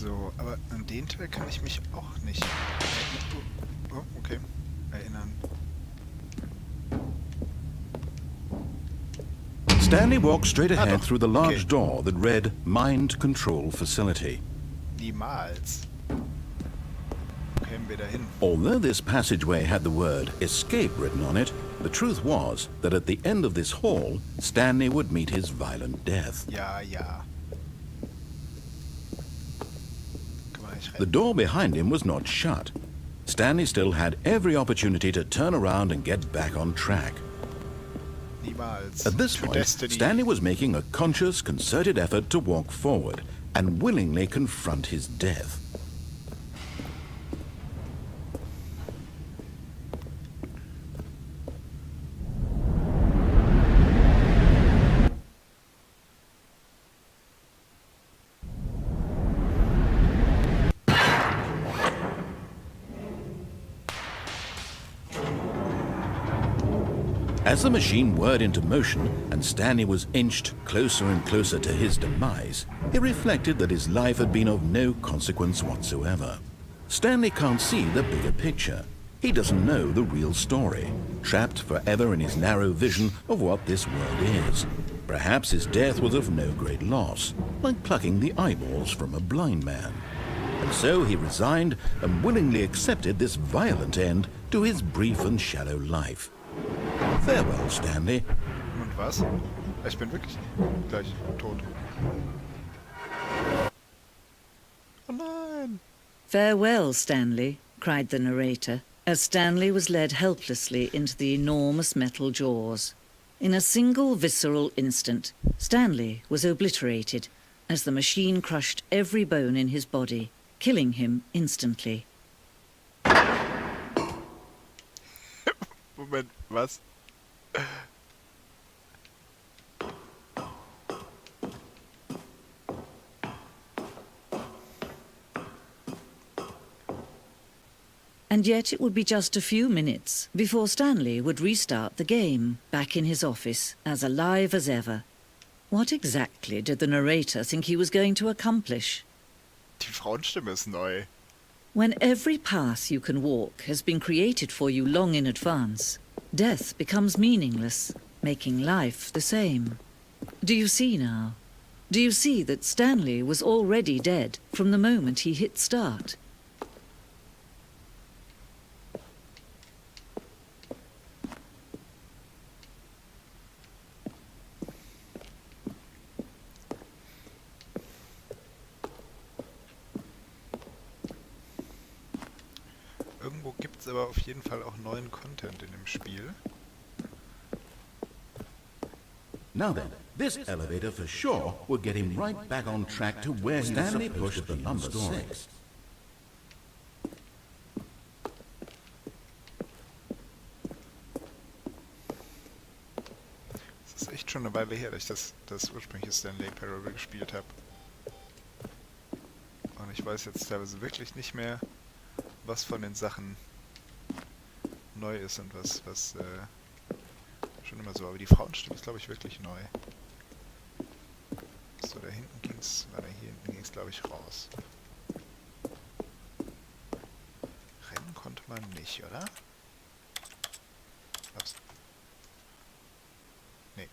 So, aber an den Teil kann ich mich auch nicht erinnern. Stanley walked straight ahead through the large door that read Mind Control Facility. Niemals. Kämen wir dahin. Although this passageway had the word escape written on it, the truth was that at the end of this hall, Stanley would meet his violent death. Ja, ja. The door behind him was not shut. Stanley still had every opportunity to turn around and get back on track. Niemals. At this point, Stanley was making a conscious, concerted effort to walk forward and willingly confront his death. As the machine whirred into motion and Stanley was inched closer and closer to his demise, he reflected that his life had been of no consequence whatsoever. Stanley can't see the bigger picture. He doesn't know the real story, trapped forever in his narrow vision of what this world is. Perhaps his death was of no great loss, like plucking the eyeballs from a blind man. And so he resigned and willingly accepted this violent end to his brief and shallow life. Farewell, Stanley. Und was? Ich bin wirklich gleich tot. Oh nein! Farewell, Stanley, cried the narrator, as Stanley was led helplessly into the enormous metal jaws. In a single visceral instant, Stanley was obliterated as the machine crushed every bone in his body, killing him instantly. Moment, was? And yet it would be just a few minutes before Stanley would restart the game, back in his office, as alive as ever. What exactly did the narrator think he was going to accomplish? Die Frauenstimme ist neu. When every path you can walk has been created for you long in advance, death becomes meaningless, making life the same. Do you see now? Do you see that Stanley was already dead from the moment he hit start? Irgendwo gibt es aber auf jeden Fall auch neuen Content in dem Spiel. Now then, this elevator for sure will get him right back on track to where Stanley pushed the number 6. Es ist echt schon eine Weile her, dass ich das ursprüngliche Stanley Parable gespielt habe. Und ich weiß jetzt teilweise wirklich nicht mehr, was von den Sachen neu ist und was schon immer so. Aber die Frauenstimme ist, glaube ich, wirklich neu. So, da hinten ging's, hier hinten ging es, glaube ich, raus. Rennen konnte man nicht, oder? Ups. Nee.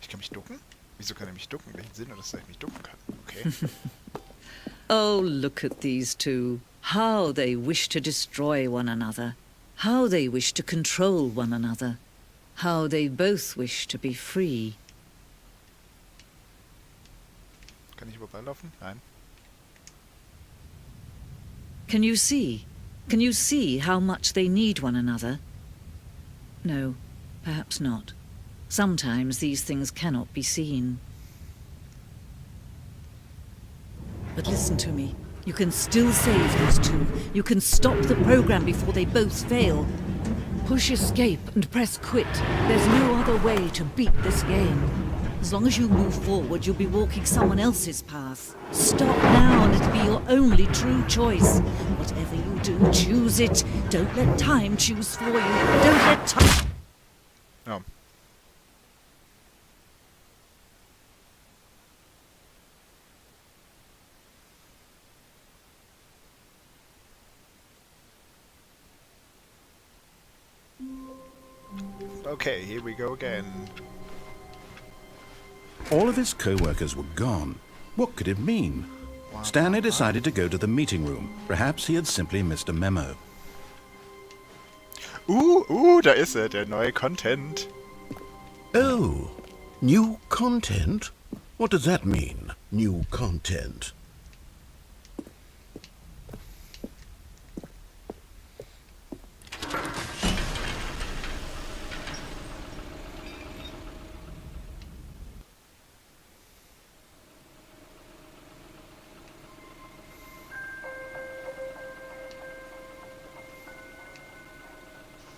Ich kann mich ducken? Wieso kann er mich ducken? Welchen Sinn hat das, dass ich mich ducken kann? Okay. Oh, look at these two. How they wish to destroy one another. How they wish to control one another. How they both wish to be free. Kann ich vorbeilaufen? Nein. Can you see? Can you see how much they need one another? No, perhaps not. Sometimes these things cannot be seen. But listen to me. You can still save these two. You can stop the program before they both fail. Push escape and press quit. There's no other way to beat this game. As long as you move forward, you'll be walking someone else's path. Stop now and it'll be your only true choice. Whatever you do, choose it. Don't let time choose for you. Don't let time... Ja. Okay, here we go again. All of his co-workers were gone. What could it mean? Stanley decided to go to the meeting room. Perhaps he had simply missed a memo. Da ist er, der neue Content. Oh, new content? What does that mean, new content?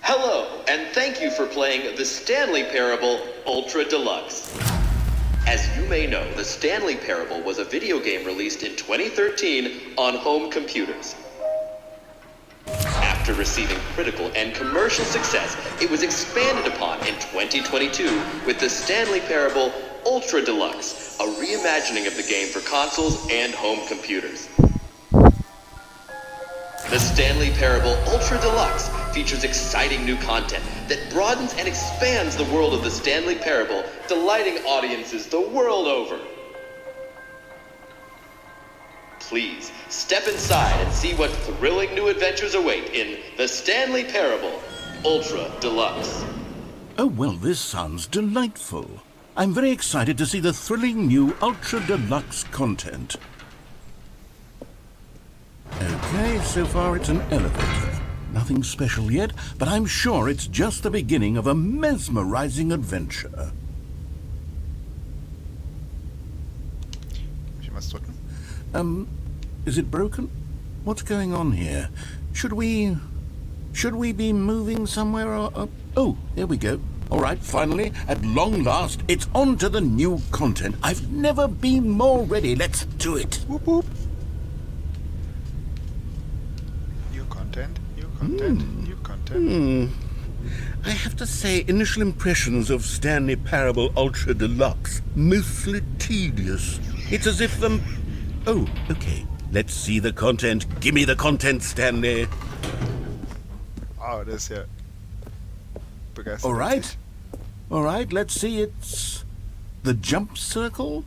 Hello, and thank you for playing the Stanley Parable Ultra Deluxe. As you may know, the Stanley Parable was a video game released in 2013 on home computers. After receiving critical and commercial success, it was expanded upon in 2022 with the Stanley Parable Ultra Deluxe, a reimagining of the game for consoles and home computers. The Stanley Parable Ultra Deluxe features exciting new content that broadens and expands the world of the Stanley Parable, delighting audiences the world over. Please, step inside and see what thrilling new adventures await in the Stanley Parable Ultra Deluxe. Oh, well, this sounds delightful. I'm very excited to see the thrilling new Ultra Deluxe content. Okay, so far it's an elevator. Nothing special yet, but I'm sure it's just the beginning of a mesmerizing adventure. Muss ich was drücken? Is it broken? What's going on here? Should we be moving somewhere or... Oh, there we go. All right, finally, at long last, it's on to the new content. I've never been more ready. Let's do it. Whoop, whoop. New content, new content. I have to say, initial impressions of Stanley Parable Ultra Deluxe, mostly tedious. It's as if them... Oh, okay. Let's see the content. Give me the content, Stanley. Oh, das ist ja begeistert. All right, let's see. It's the jump circle.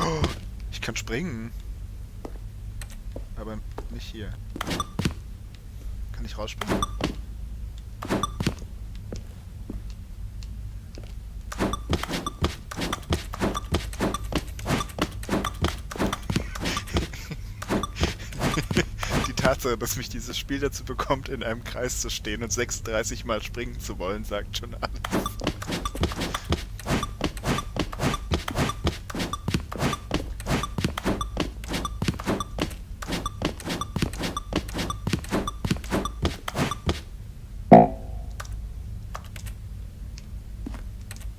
Oh, ich kann springen. Aber nicht hier. Kann ich rausspringen? Die Tatsache, dass mich dieses Spiel dazu bekommt, in einem Kreis zu stehen und 36 Mal springen zu wollen, sagt schon alles.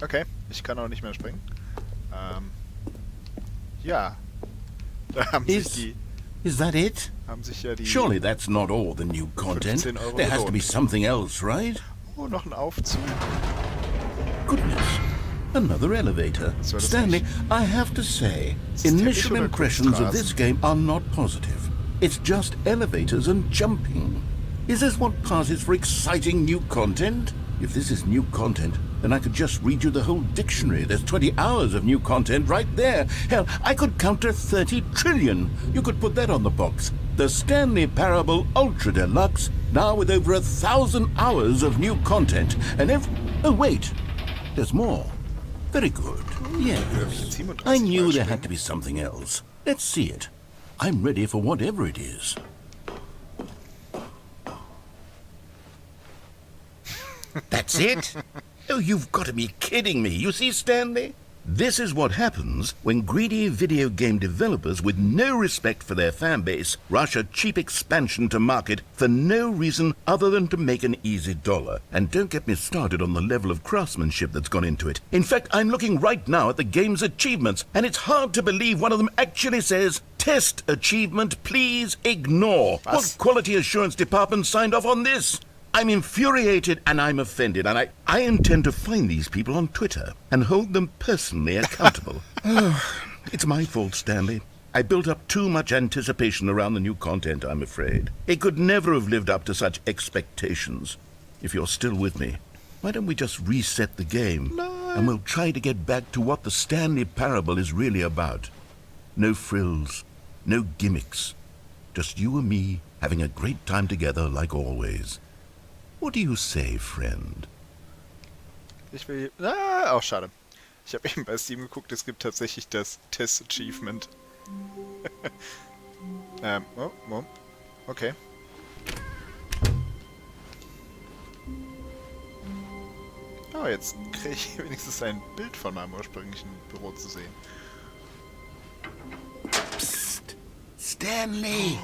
Okay, ich kann auch nicht mehr springen. Ja. Da haben sich Is that it? ja die Surely that's not all the new content. 15 Euro There has to be gelohnt. something else, right? Oh, noch ein Aufzug. Goodness. Another elevator. So das Stanley, nicht. I have to say, Ist das initial Teppich oder impressions of Kunstrasen? this game are not positive. It's just elevators and jumping. Is this what passes for exciting new content? If this is new content, then I could just read you the whole dictionary. There's 20 hours of new content right there. Hell, I could count to 30 trillion. You could put that on the box. The Stanley Parable Ultra Deluxe, now with over 1,000 hours of new content. And oh, wait. There's more. Very good. Yes. jetzt 37 I knew Mal there springen. had to be something else. Let's see it. I'm ready for whatever it is. That's it? Oh, you've got to be kidding me. You see, Stanley? This is what happens when greedy video game developers with no respect for their fan base rush a cheap expansion to market for no reason other than to make an easy dollar. And don't get me started on the level of craftsmanship that's gone into it. In fact, I'm looking right now at the game's achievements, and it's hard to believe one of them actually says, "Test achievement, please ignore." Was? What quality assurance department signed off on this? I'm infuriated and I'm offended, and I intend to find these people on Twitter and hold them personally accountable. It's my fault, Stanley. I built up too much anticipation around the new content, I'm afraid. It could never have lived up to such expectations. if you're still with me, why don't we just reset the game? And we'll try to get back to what the Stanley Parable is really about. No frills, no gimmicks. Just you and me having a great time together like always. What do you say, friend? Ich will... Ah, auch schade. Ich habe eben bei Steam geguckt, es gibt tatsächlich das Test Achievement. Oh, okay. Oh, jetzt kriege ich wenigstens ein Bild von meinem ursprünglichen Büro zu sehen. Psst! Stanley!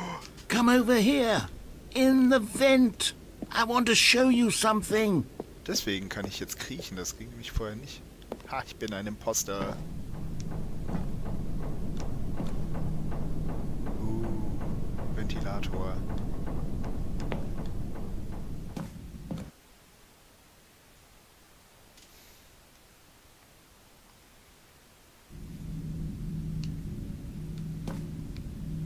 Come over here! In the vent! I want to show you something! Deswegen kann ich jetzt kriechen, das ging nämlich vorher nicht. Ha, ich bin ein Imposter. Ventilator.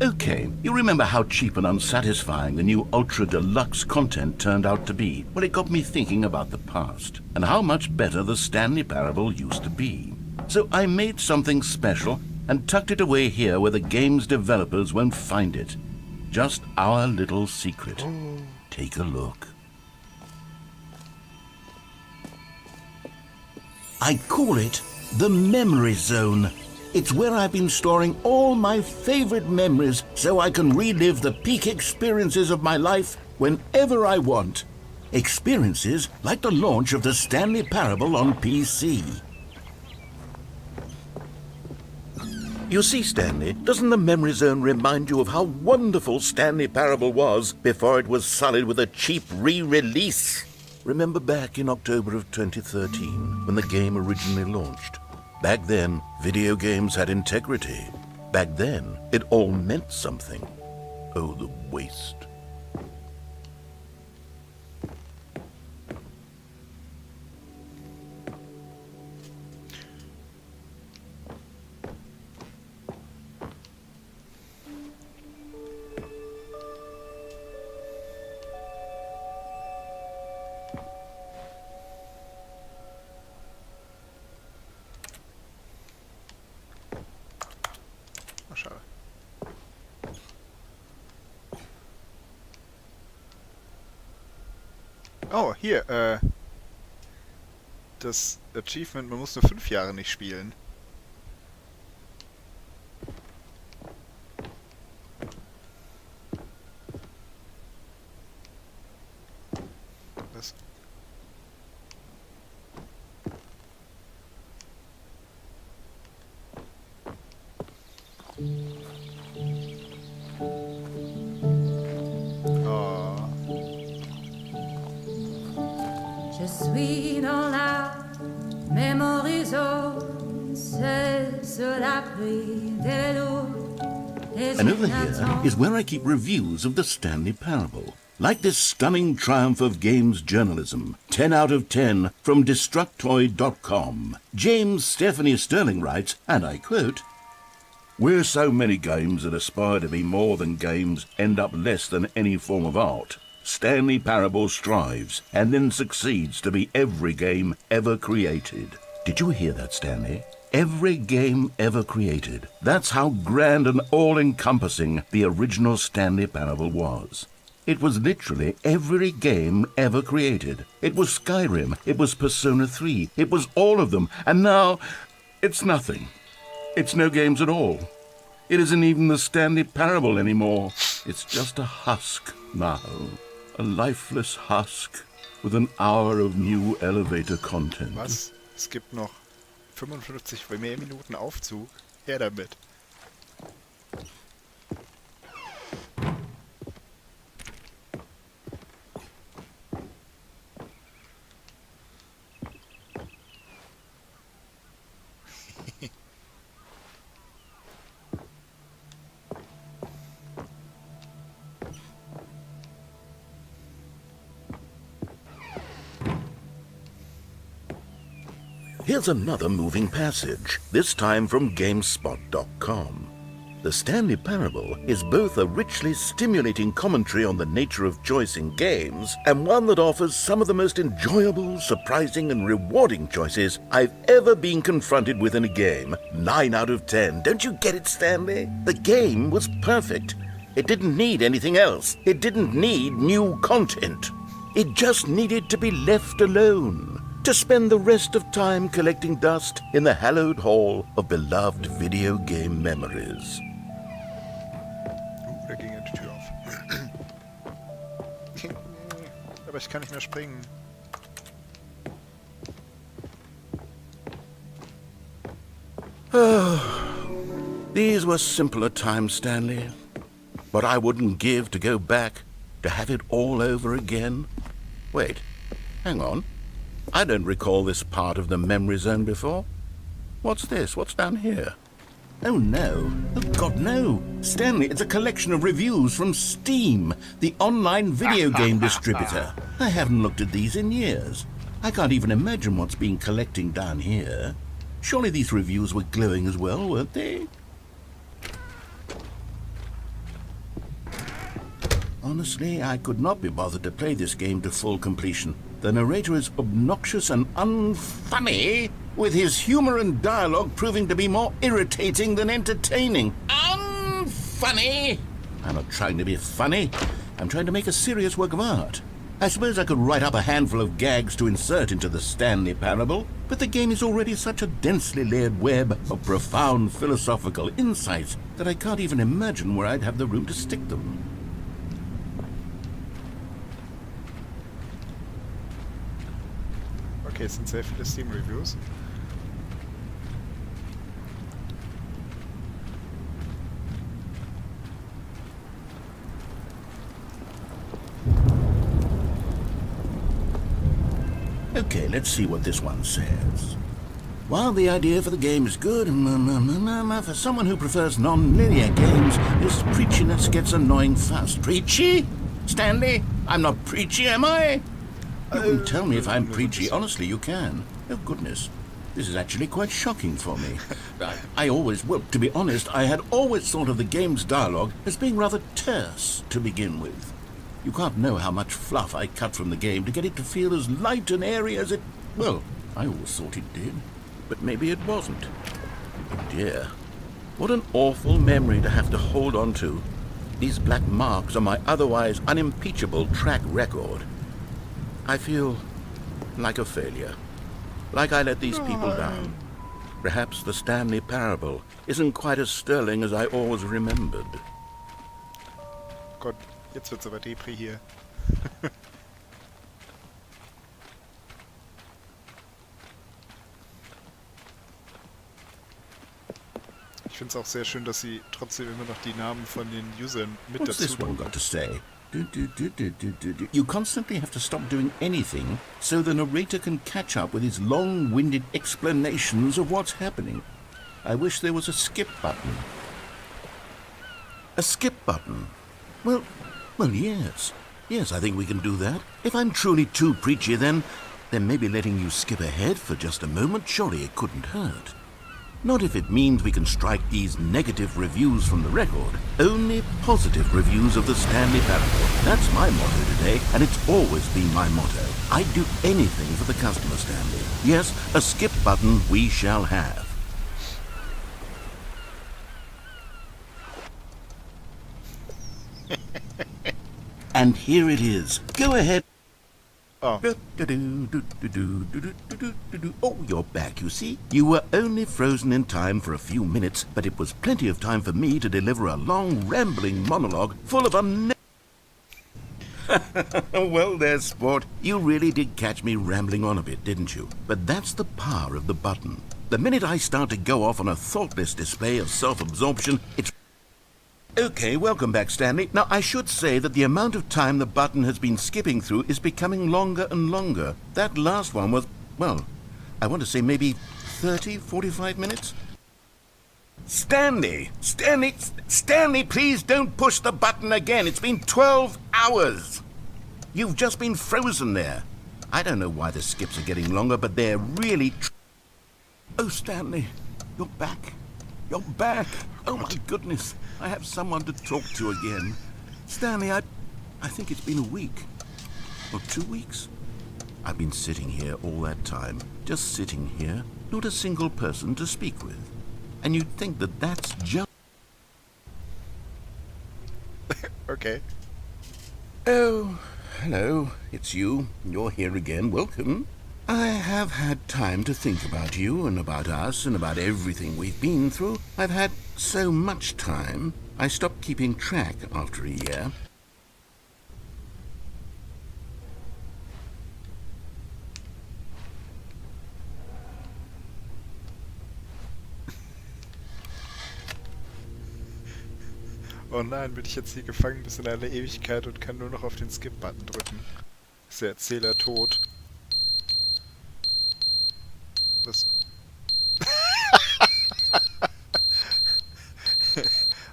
Okay, you remember how cheap and unsatisfying the new Ultra Deluxe content turned out to be? Well, it got me thinking about the past, and how much better the Stanley Parable used to be. So I made something special and tucked it away here where the game's developers won't find it. Just our little secret. Take a look. I call it the Memory Zone. It's where I've been storing all my favorite memories so I can relive the peak experiences of my life whenever I want. Experiences like the launch of the Stanley Parable on PC. You see, Stanley, doesn't the Memory Zone remind you of how wonderful Stanley Parable was before it was sullied with a cheap re-release? Remember back in October of 2013 when the game originally launched? Back then, video games had integrity. Back then, it all meant something. Oh, the waste. Oh, schade. Oh, hier, das Achievement, man muss nur 5 Jahre nicht spielen. Das... Oh. Je suis dans la Memory Zone, c'est sur l'abri des loups. And over here is where I keep reviews of the Stanley Parable. Like this stunning triumph of games journalism, 10 out of 10 from Destructoid.com. James Stephanie Sterling writes, and I quote, "Where so many games that aspire to be more than games end up less than any form of art, Stanley Parable strives and then succeeds to be every game ever created." Did you hear that, Stanley? Every game ever created. That's how grand and all-encompassing the original Stanley Parable was. It was literally every game ever created. It was Skyrim, it was Persona 3, it was all of them, and now it's nothing. It's no games at all. It isn't even the Stanley Parable anymore. It's just a husk now. A lifeless husk with an hour of new elevator content. Was? Es gibt noch 55 mehr Minuten Aufzug? Her damit. Here's another moving passage, this time from GameSpot.com. The Stanley Parable is both a richly stimulating commentary on the nature of choice in games and one that offers some of the most enjoyable, surprising, and rewarding choices I've ever been confronted with in a game. 9 out of 10. Don't you get it, Stanley? The game was perfect. It didn't need anything else. It didn't need new content. It just needed to be left alone, to spend the rest of time collecting dust in the hallowed hall of beloved video game memories. Da ging ja die Tür auf. Aber ich kann nicht mehr springen. These were simpler times, Stanley. But I wouldn't give to go back, to have it all over again. Wait, hang on. I don't recall this part of the memory zone before. What's this? What's down here? Oh, no. Oh, God, no. Stanley, it's a collection of reviews from Steam, the online video game distributor. I haven't looked at these in years. I can't even imagine what's been collecting down here. Surely these reviews were glowing as well, weren't they? Honestly, I could not be bothered to play this game to full completion. The narrator is obnoxious and unfunny, with his humor and dialogue proving to be more irritating than entertaining. Unfunny! I'm not trying to be funny. I'm trying to make a serious work of art. I suppose I could write up a handful of gags to insert into the Stanley Parable, but the game is already such a densely layered web of profound philosophical insights that I can't even imagine where I'd have the room to stick them. Okay, es sind sehr viele Steam-Reviews. Okay, let's see what this one says. While the idea for the game is good, for someone who prefers non-linear games, this preachiness gets annoying fast. Preachy? Stanley? I'm not preachy, am I? You can tell me if I'm preachy. Honestly, you can. Oh, goodness. This is actually quite shocking for me. To be honest, I had always thought of the game's dialogue as being rather terse to begin with. You can't know how much fluff I cut from the game to get it to feel as light and airy as it... Well, I always thought it did. But maybe it wasn't. Oh, dear. What an awful memory to have to hold on to. These black marks on my otherwise unimpeachable track record. I feel like a failure. Like I let these people down. Perhaps the Stanley Parable isn't quite as sterling as I always remembered. Gott, jetzt wird's aber Depri hier. Ich finde es auch sehr schön, dass sie trotzdem immer noch die Namen von den Usern mit What's dazu this one got to say? You constantly have to stop doing anything so the narrator can catch up with his long-winded explanations of what's happening. I wish there was a skip button. A skip button? Well, yes. Yes, I think we can do that. If I'm truly too preachy, then maybe letting you skip ahead for just a moment, surely it couldn't hurt. Not if it means we can strike these negative reviews from the record. Only positive reviews of the Stanley Parable. That's my motto today, and it's always been my motto. I'd do anything for the customer, Stanley. Yes, a skip button we shall have. And here it is. Go ahead. Oh. Oh, you're back, you see. You were only frozen in time for a few minutes, but it was plenty of time for me to deliver a long, rambling monologue full of Well, there's sport. You really did catch me rambling on a bit, didn't you? But that's the power of the button. The minute I start to go off on a thoughtless display of self-absorption, it's... Okay, welcome back, Stanley. Now, I should say that the amount of time the button has been skipping through is becoming longer and longer. That last one was, well, I want to say maybe 30, 45 minutes? Stanley, please don't push the button again. It's been 12 hours. You've just been frozen there. I don't know why the skips are getting longer, but they're really... Oh, Stanley, you're back. You're back. Oh my goodness. I have someone to talk to again. Stanley, I think it's been a week. Or 2 weeks. I've been sitting here all that time. Just sitting here. Not a single person to speak with. And you'd think that that's just... Okay. Oh, hello. It's you. You're here again. Welcome. I have had time to think about you and about us and about everything we've been through. I've had so much time. I stopped keeping track after a year. Oh nein, bin ich jetzt hier gefangen bis in alle Ewigkeit und kann nur noch auf den Skip-Button drücken. Ist der Erzähler tot? Was?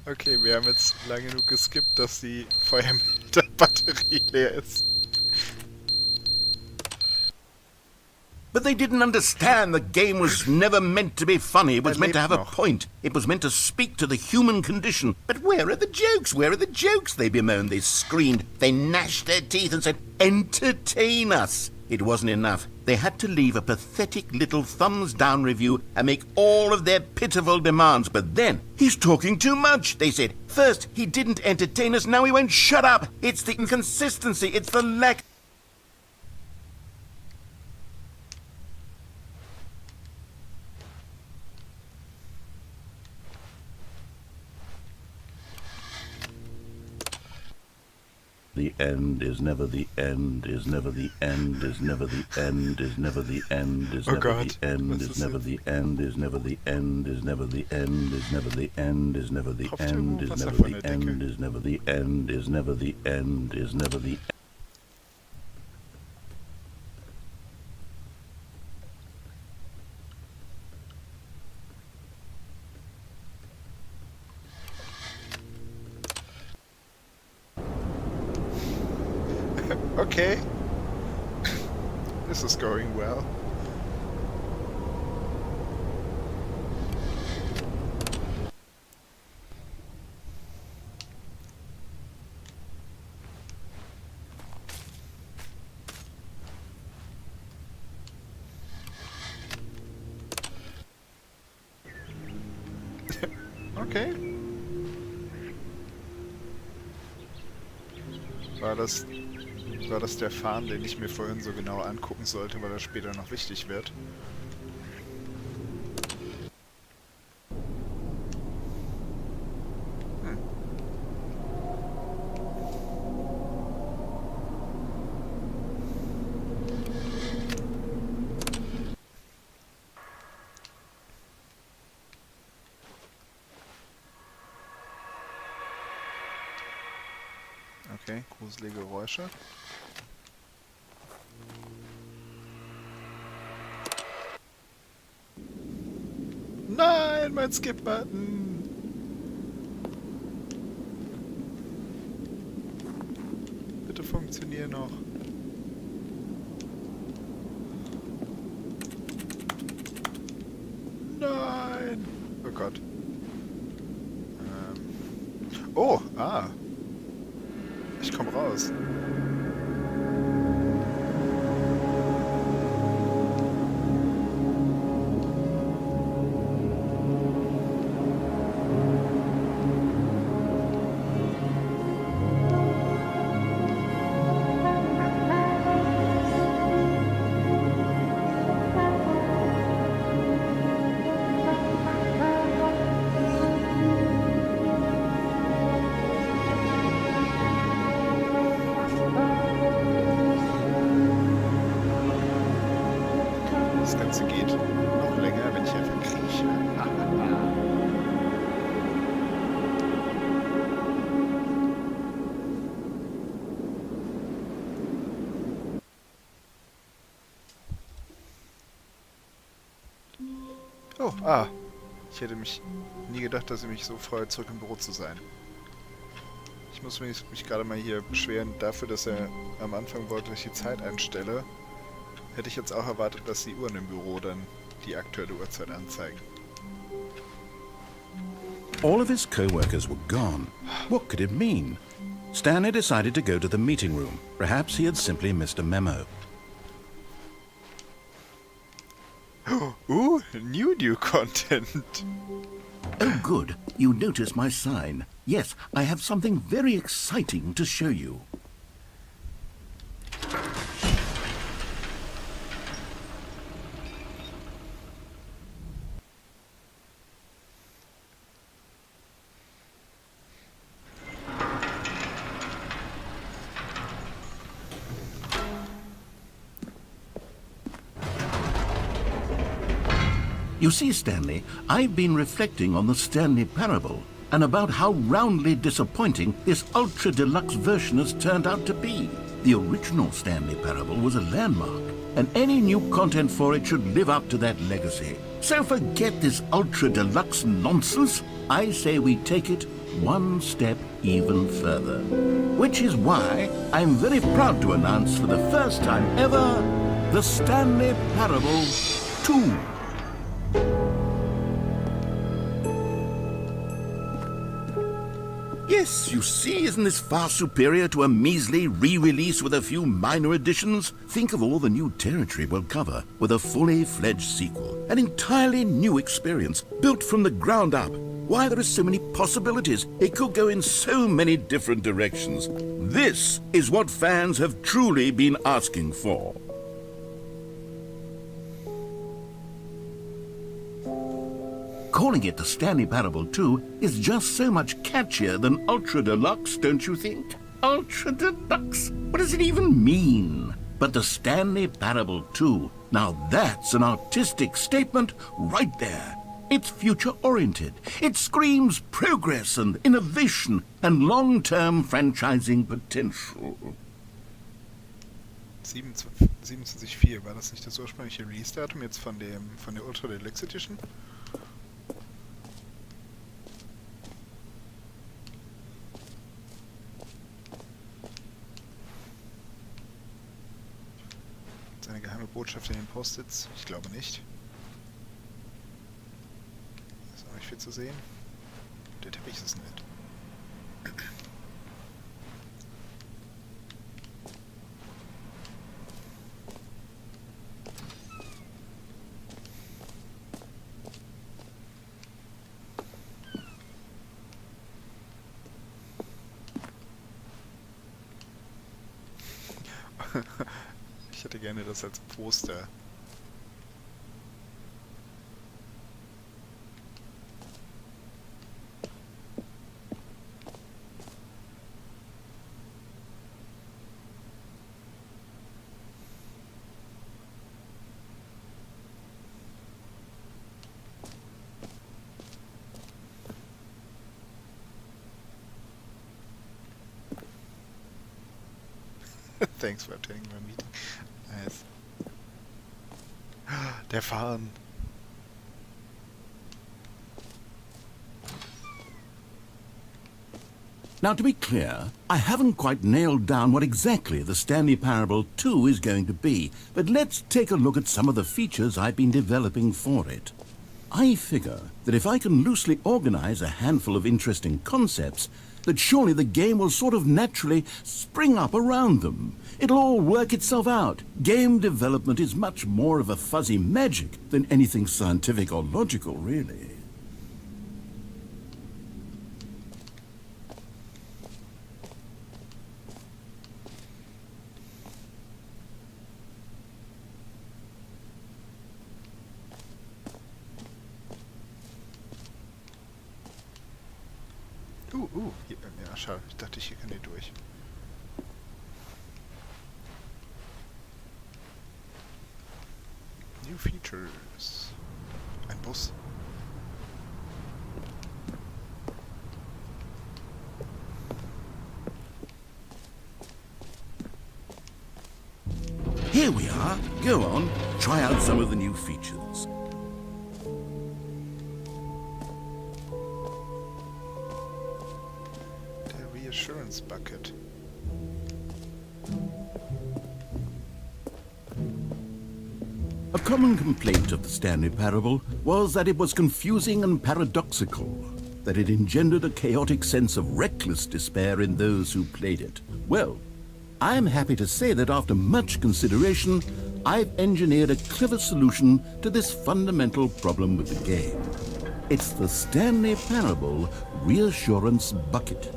Okay, wir haben jetzt lange genug geskippt, dass die Feuermelder-Batterie leer ist. But they didn't understand the game was never meant to be funny. It was meant to have a point. It was meant to speak to the human condition. But where are the jokes? Where are the jokes? They bemoaned, they screamed, they gnashed their teeth and said, entertain us. It wasn't enough. They had to leave a pathetic little thumbs-down review and make all of their pitiful demands. But then, he's talking too much, they said. First, he didn't entertain us, now he won't shut up. It's the inconsistency, it's the lack... The end is never the end, is never the end, is never the end, is never the end, is never the end, is never the end, is never the end, is never the end, is never the end, is never the end, is never the end, is never the end, is never the end, is never the end. Okay. This is going well. Okay. War das der Farm, den ich mir vorhin so genau angucken sollte, weil er später noch wichtig wird? Okay, gruselige Geräusche. Nein, mein Skip-Button! Bitte funktionier noch. Nein! Oh Gott. Oh, ich komm raus. Das Ganze geht noch länger, wenn ich einfach krieche. Oh, ich hätte mich nie gedacht, dass ich mich so freut, zurück im Büro zu sein. Ich muss mich gerade mal hier beschweren dafür, dass er am Anfang wollte, dass ich die Zeit einstelle. Hätte ich jetzt auch erwartet, dass die Uhren im Büro dann die aktuelle Uhrzeit anzeigen. All of his co-workers were gone. What could it mean? Stanley decided to go to the meeting room. Perhaps he had simply missed a memo. Ooh, new content. Oh, good. You notice my sign. Yes, I have something very exciting to show you. You see, Stanley, I've been reflecting on the Stanley parable and about how roundly disappointing this ultra deluxe version has turned out to be. The original Stanley parable was a landmark, and any new content for it should live up to that legacy. So forget this ultra deluxe nonsense. I say we take it one step even further. Which is why I'm very proud to announce for the first time ever, the Stanley Parable 2. Yes, you see, isn't this far superior to a measly re-release with a few minor additions? Think of all the new territory we'll cover with a fully fledged sequel. An entirely new experience, built from the ground up. Why, there are so many possibilities. It could go in so many different directions. This is what fans have truly been asking for. Calling it the Stanley Parable 2 is just so much catchier than Ultra Deluxe, don't you think? Ultra Deluxe? What does it even mean? But the Stanley Parable 2, now that's an artistic statement right there. It's future-oriented. It screams progress and innovation and long-term franchising potential. 27.4, war das nicht das ursprüngliche Release-Datum jetzt von der Ultra Deluxe Edition? Eine geheime Botschaft in den Post-its? Ich glaube nicht. Ist auch nicht viel zu sehen. Der Teppich ist nett. Ich hätte gerne das als Poster. Thanks for attending my meeting. Nice. Der Fahren. Now, to be clear, I haven't quite nailed down what exactly the Stanley Parable 2 is going to be, but let's take a look at some of the features I've been developing for it. I figure that if I can loosely organize a handful of interesting concepts, that surely the game will sort of naturally spring up around them. It'll all work itself out. Game development is much more of a fuzzy magic than anything scientific or logical, really. Hier, ja, schade. Ich dachte, hier kann die durch. New features. Ein Bus. Here we are. Go on, try out some of the new features. Reassurance bucket. A common complaint of the Stanley Parable was that it was confusing and paradoxical. that it engendered a chaotic sense of reckless despair in those who played it. Well, I'm happy to say that after much consideration, I've engineered a clever solution to this fundamental problem with the game. It's the Stanley Parable Reassurance Bucket.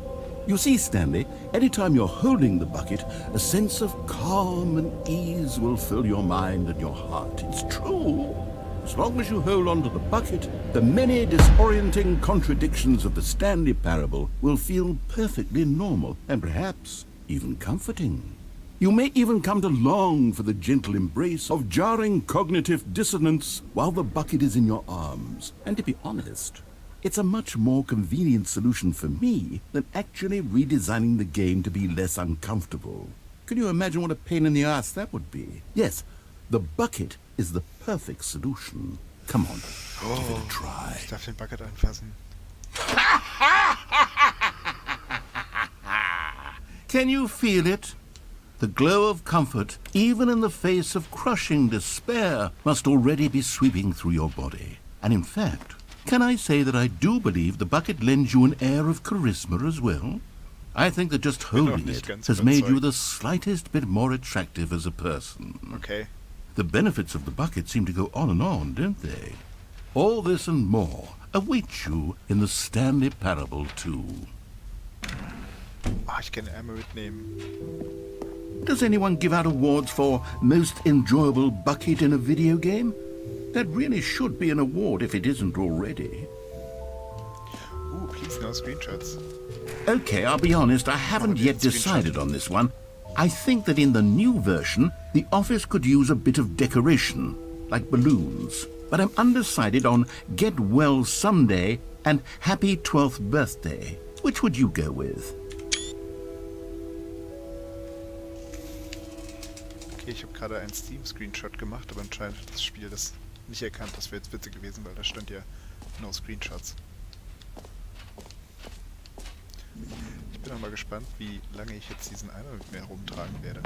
You see, Stanley, anytime you're holding the bucket, a sense of calm and ease will fill your mind and your heart. It's true. As long as you hold on to the bucket, the many disorienting contradictions of the Stanley Parable will feel perfectly normal and perhaps even comforting. You may even come to long for the gentle embrace of jarring cognitive dissonance while the bucket is in your arms. And to be honest, it's a much more convenient solution for me than actually redesigning the game to be less uncomfortable. Can you imagine what a pain in the ass that would be? Yes, the bucket is the perfect solution. Come on, give it a try. Ich darf den Bucket anfassen. Can you feel it? The glow of comfort, even in the face of crushing despair, must already be sweeping through your body. And in fact, can I say that I do believe the bucket lends you an air of charisma as well? I think that just holding it has made you the slightest bit more attractive as a person. Okay. The benefits of the bucket seem to go on, don't they? All this and more await you in the Stanley Parable 2. Ah, ich kann den einmal mitnehmen. Does anyone give out awards for most enjoyable bucket in a video game? That really should be an award if it isn't already. Ooh, please no screenshots. Okay, I'll be honest, I haven't yet decided on this one. I think that in the new version, the office could use a bit of decoration, like balloons. But I'm undecided on Get Well Someday and Happy 12th Birthday. Which would you go with? Okay, ich habe gerade einen Steam-Screenshot gemacht, aber anscheinend hat das Spiel das nicht erkannt. Das wäre jetzt witzig gewesen, weil da stand ja no Screenshots. Ich bin auch mal gespannt, wie lange ich jetzt diesen Eimer mit mir herumtragen werde.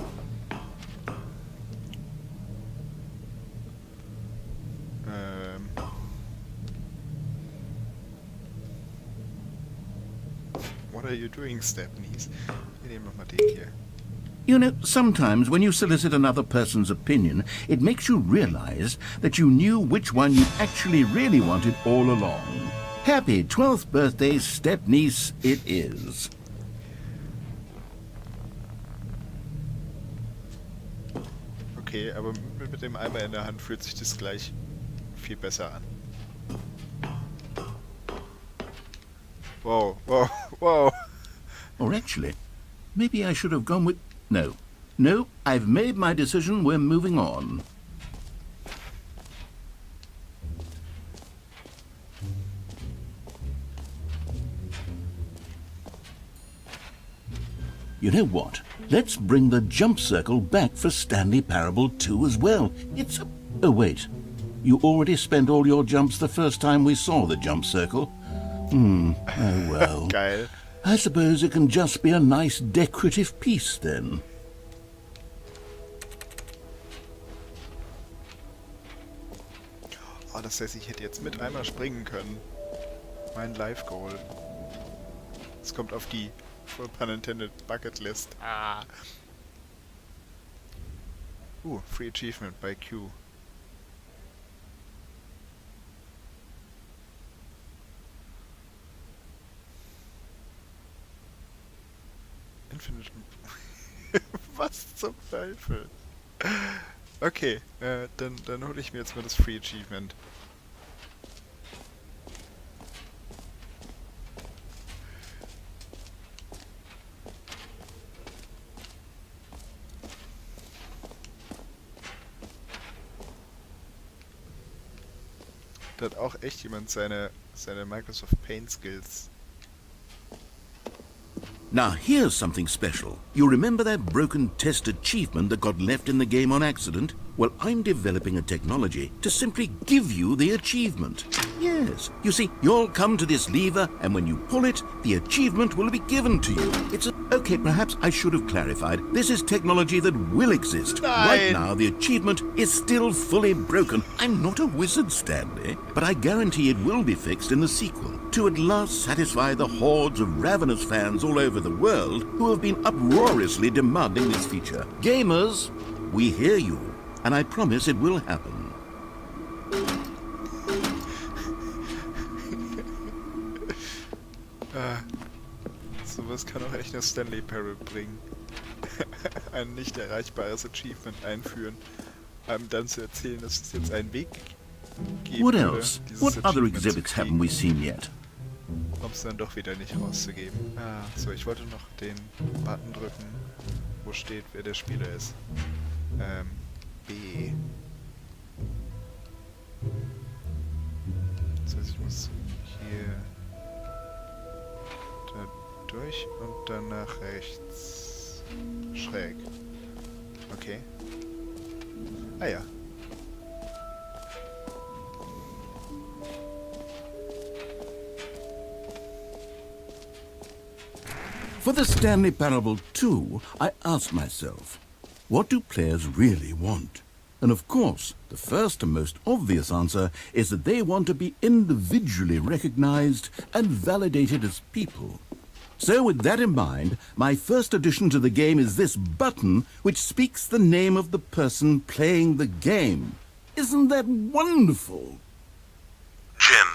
What are you doing, Stepnies? Wir nehmen nochmal den hier. You know, sometimes when you solicit another person's opinion, it makes you realize that you knew which one you actually really wanted all along. Happy 12th birthday, stepniece, it is. Okay, aber mit dem Eimer in der Hand fühlt sich das gleich viel besser an. Wow, wow, wow. Or actually, maybe I should have gone with... No, I've made my decision, we're moving on. You know what? Let's bring the jump circle back for Stanley Parable 2 as well. It's a... Oh, wait. You already spent all your jumps the first time we saw the jump circle? Oh well. Geil. I suppose it can just be a nice decorative piece then. Oh, das heißt, ich hätte jetzt mit Eimer springen können. Mein Live-Goal. Es kommt auf die Pun intended Bucket List. Ah. Free Achievement bei Q. Infinite... Was zum Teufel? Okay, dann hole ich mir jetzt mal das Free Achievement. Da hat auch echt jemand seine Microsoft Paint Skills. Now here's something special. You remember that broken test achievement that got left in the game on accident? Well, I'm developing a technology to simply give you the achievement. Yes. You see, you'll come to this lever, and when you pull it, the achievement will be given to you. Okay, perhaps I should have clarified. This is technology that will exist. Right now, the achievement is still fully broken. I'm not a wizard, Stanley, but I guarantee it will be fixed in the sequel to at last satisfy the hordes of ravenous fans all over the world who have been uproariously demanding this feature. Gamers, we hear you. And I promise it will happen. Sowas kann auch echt eine Stanley Parable bringen. Ein nicht erreichbares Achievement einführen. Einem dann zu erzählen, dass es jetzt einen Weg geben What würde, else? dieses What other Achievement zu exhibits kriegen, haven't we seen yet? um es dann doch wieder nicht rauszugeben. So, ich wollte noch den Button drücken, wo steht, wer der Spieler ist. B. Das heißt, ich muss hier da durch und dann nach rechts schräg. Okay. Ah ja. For the Stanley Parable 2, I asked myself, what do players really want? And of course, the first and most obvious answer is that they want to be individually recognized and validated as people. So with that in mind, my first addition to the game is this button which speaks the name of the person playing the game. Isn't that wonderful? Jim.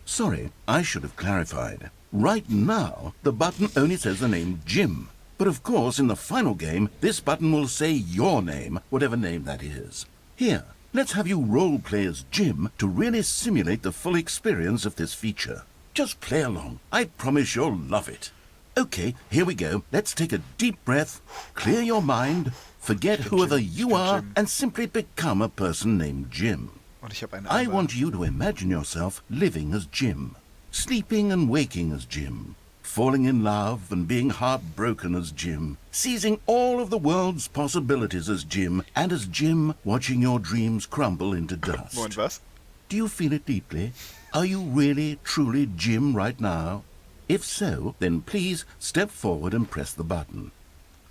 Sorry, I should have clarified. Right now, the button only says the name Jim. But of course, in the final game, this button will say your name, whatever name that is. Here, let's have you role-play as Jim to really simulate the full experience of this feature. Just play along. I promise you'll love it. Okay, here we go. Let's take a deep breath, clear your mind, forget whoever you are, and simply become a person named Jim. Und ich habe einen I Eimer. want you to imagine yourself living as Jim, sleeping and waking as Jim, falling in love and being heartbroken as Jim, seizing all of the world's possibilities as Jim, and as Jim watching your dreams crumble into dust. Und was? Do you feel it deeply? Are you really, truly Jim right now? If so, then please step forward and press the button.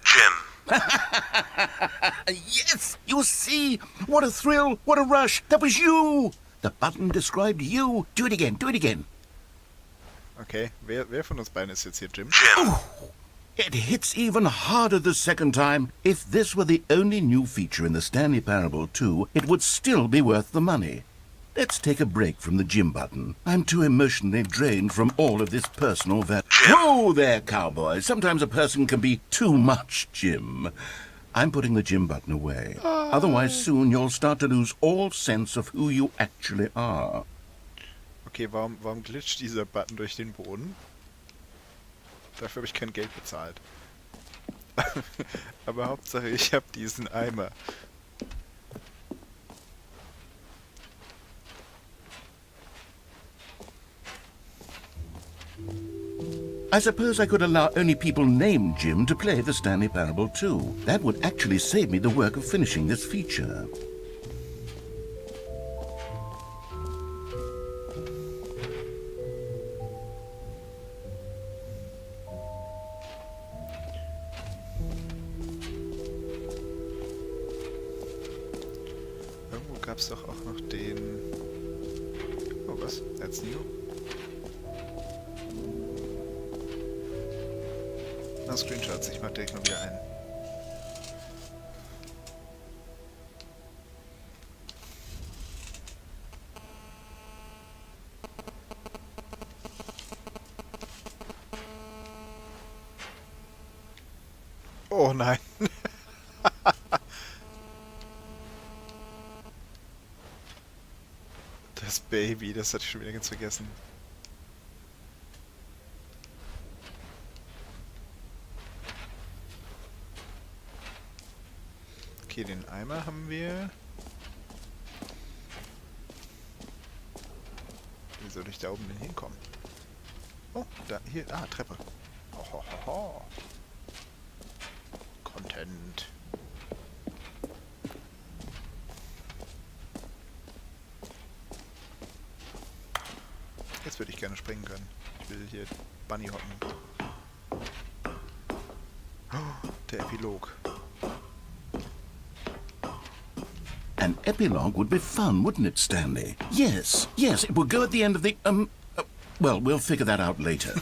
Jim. Yes! You see? What a thrill! What a rush! That was you! The button described you. Do it again, do it again. Okay, wer von uns beiden ist jetzt hier Jim? Jim. It hits even harder the second time. If this were the only new feature in the Stanley Parable 2, it would still be worth the money. Let's take a break from the Jim button. I'm too emotionally drained from all of this personal Whoa there, cowboy. Sometimes a person can be too much Jim. I'm putting the Jim button away. Otherwise, soon you'll start to lose all sense of who you actually are. Okay, warum glitscht dieser Button durch den Boden? Dafür habe ich kein Geld bezahlt. Aber Hauptsache, ich habe diesen Eimer. I suppose I could allow only people named Jim to play the Stanley Parable 2. That would actually save me the work of finishing this feature. Irgendwo gab es doch auch noch den... Oh, was? That's new? Na, Screenshots, ich mach direkt mal wieder ein. Oh nein. Das Baby, das hatte ich schon wieder ganz vergessen. Okay, den Eimer haben wir. Wie soll ich da oben denn hinkommen? Oh, da, hier, Treppe. Hohoho. Content. Jetzt würde ich gerne springen können. Ich will hier Bunny hoppen. Oh, der Epilog. An epilogue would be fun, wouldn't it, Stanley? Yes, yes, it would go at the end of the, well, we'll figure that out later.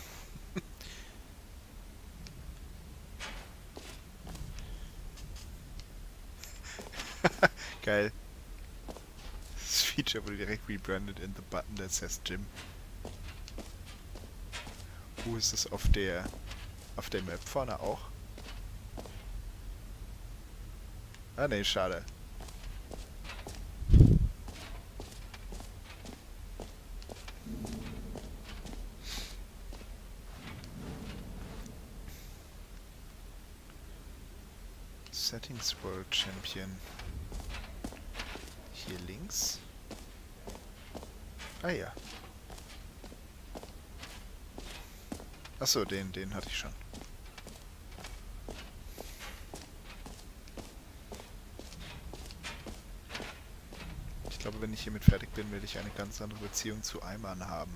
Geil. Das Feature wurde direkt rebrandet in the button that says Jim. Wo ist es auf der Map vorne auch? Ah ne, schade. Settings World Champion. Hier links. Ah ja. Achso, den hatte ich schon. Ich glaube, wenn ich hiermit fertig bin, werde ich eine ganz andere Beziehung zu Eimern haben.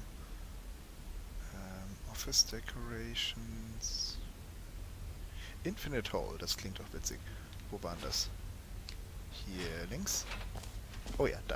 Office Decorations. Infinite Hole, das klingt doch witzig. Wo waren das? Hier links? Oh ja, da.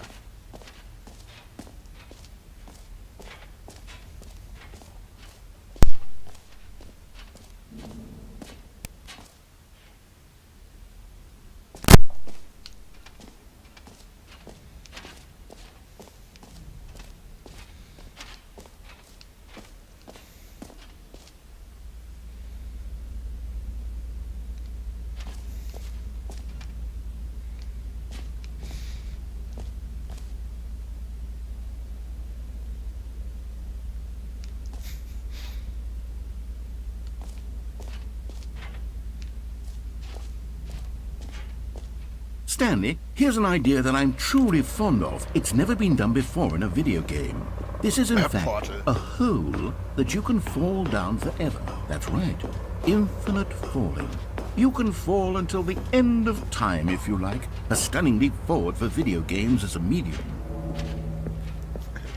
Stanley, here's an idea that I'm truly fond of. It's never been done before in a video game. This is in fact portal. a hole that you can fall down forever. That's right. Infinite falling. You can fall until the end of time, if you like. A stunning leap forward for video games as a medium.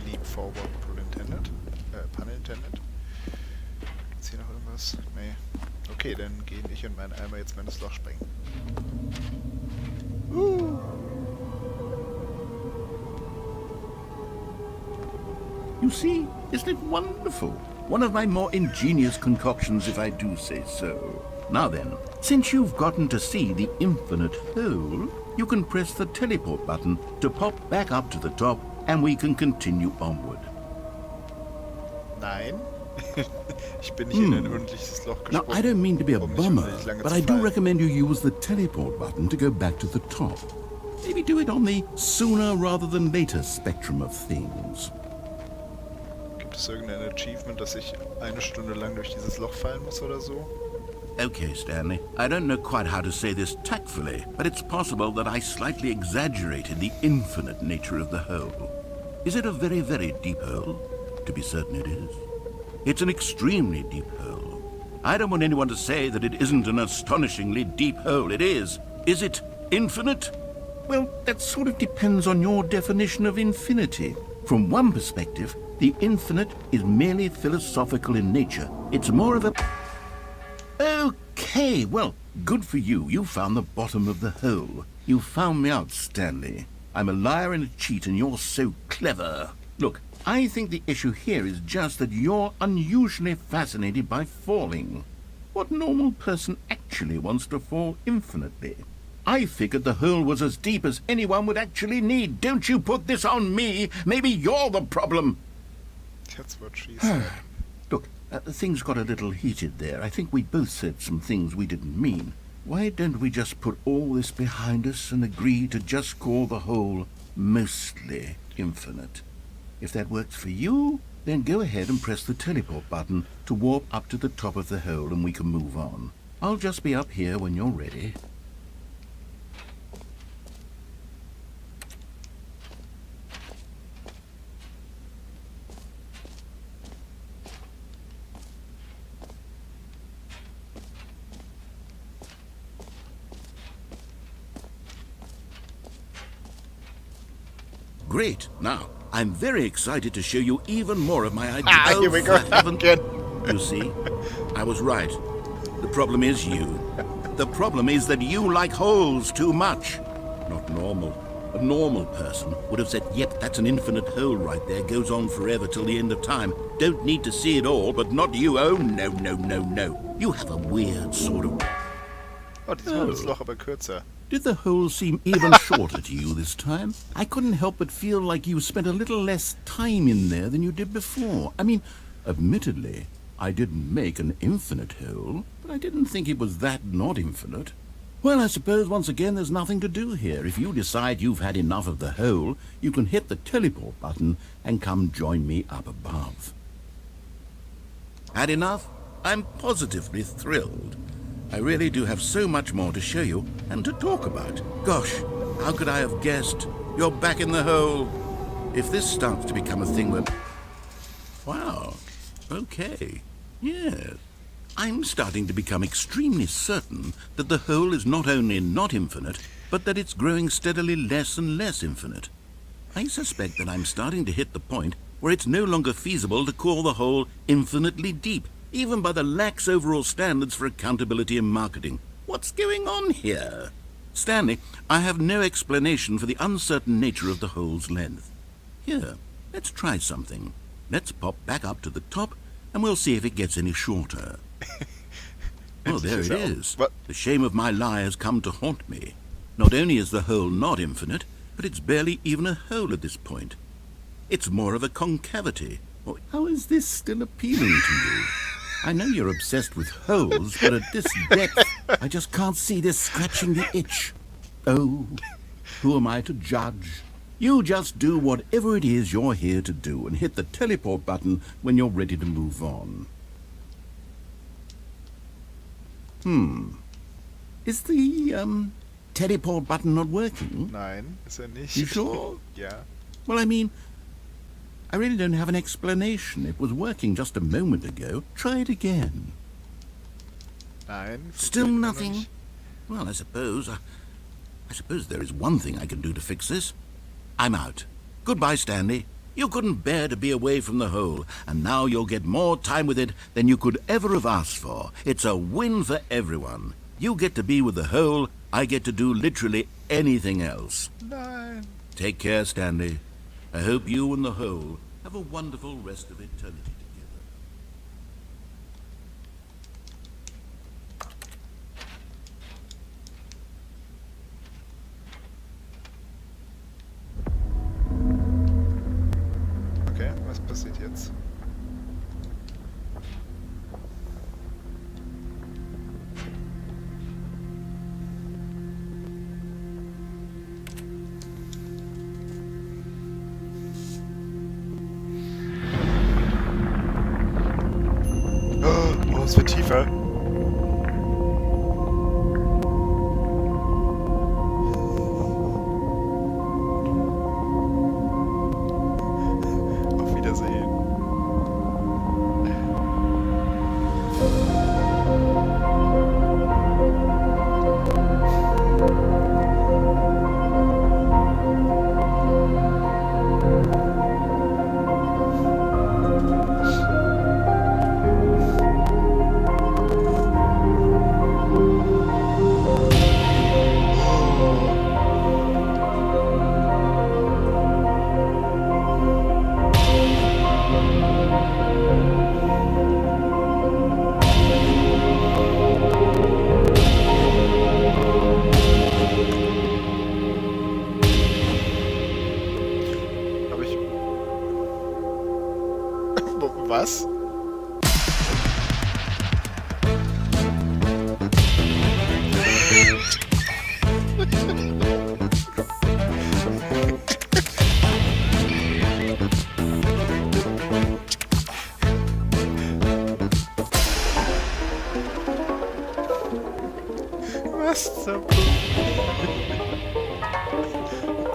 Leap forward, pun intended. Pun intended. Ist hier noch irgendwas? Nee. Okay, dann gehen ich und mein Eimer jetzt mal in das Loch springen. You see, isn't it wonderful? One of my more ingenious concoctions, if I do say so. Now then, since you've gotten to see the infinite hole, you can press the teleport button to pop back up to the top, and we can continue onward. Nein. Ich bin nicht in ein unendliches Loch Now, gesprungen. I don't mean to be a um nicht bummer, unendlich lange but zu I do fallen. recommend you use the teleport button to go back to the top. Maybe do it on the sooner rather than later spectrum of things. Gibt es irgendein Achievement, dass ich eine Stunde lang durch dieses Loch fallen muss oder so? Okay, Stanley. I don't know quite how to say this tactfully, but it's possible that I slightly exaggerated the infinite nature of the hole. Is it a very, very deep hole? To be certain it is. It's an extremely deep hole. I don't want anyone to say that it isn't an astonishingly deep hole. It is. Is it infinite? Well, that sort of depends on your definition of infinity. From one perspective, the infinite is merely philosophical in nature. It's more of a... Okay, well, good for you. You found the bottom of the hole. You found me out, Stanley. I'm a liar and a cheat, and you're so clever. Look, I think the issue here is just that you're unusually fascinated by falling. What normal person actually wants to fall infinitely? I figured the hole was as deep as anyone would actually need. Don't you put this on me. Maybe you're the problem. That's what she said. Look, things got a little heated there. I think we both said some things we didn't mean. Why don't we just put all this behind us and agree to just call the hole mostly infinite? If that works for you, then go ahead and press the teleport button to warp up to the top of the hole and we can move on. I'll just be up here when you're ready. Great. Now, I'm very excited to show you even more of my ideas. Ah, here we go again. You see, I was right. The problem is you. The problem is that you like holes too much. Not normal. A normal person would have said, yep, that's an infinite hole right there, goes on forever till the end of time. Don't need to see it all, but not you. Oh, no, no, no, no. You have a weird sort of... Oh, diesmal ist das Loch aber kürzer. Did the hole seem even shorter to you this time? I couldn't help but feel like you spent a little less time in there than you did before. I mean, admittedly, I didn't make an infinite hole, but I didn't think it was that not infinite. Well, I suppose once again there's nothing to do here. If you decide you've had enough of the hole, you can hit the teleport button and come join me up above. Had enough? I'm positively thrilled. I really do have so much more to show you and to talk about. Gosh, how could I have guessed? You're back in the hole. If this starts to become a thing where... Wow. Okay. Yes. I'm starting to become extremely certain that the hole is not only not infinite, but that it's growing steadily less and less infinite. I suspect that I'm starting to hit the point where it's no longer feasible to call the hole infinitely deep, even by the lax overall standards for accountability and marketing. What's going on here? Stanley, I have no explanation for the uncertain nature of the hole's length. Here, let's try something. Let's pop back up to the top, and we'll see if it gets any shorter. Oh, there it is. The shame of my lie has come to haunt me. Not only is the hole not infinite, but it's barely even a hole at this point. It's more of a concavity. Oh, how is this still appealing to you? I know you're obsessed with holes, but at this depth, I just can't see this scratching the itch. Oh, who am I to judge? You just do whatever it is you're here to do and hit the teleport button when you're ready to move on. Is the, teleport button not working? Nein, ist er nicht. You sure? Ja. Well, I mean, I really don't have an explanation. It was working just a moment ago. Try it again. Nein. Still funktioniert noch nothing? nicht. Well, I suppose there is one thing I can do to fix this. I'm out. Goodbye, Stanley. You couldn't bear to be away from the hole, and now you'll get more time with it than you could ever have asked for. It's a win for everyone. You get to be with the hole, I get to do literally anything else. Nein. Take care, Stanley. I hope you and the hole have a wonderful rest of eternity together. Okay, was passiert jetzt? Oh, es wird tiefer. Auf Wiedersehen. Habe ich... Was? Was zum...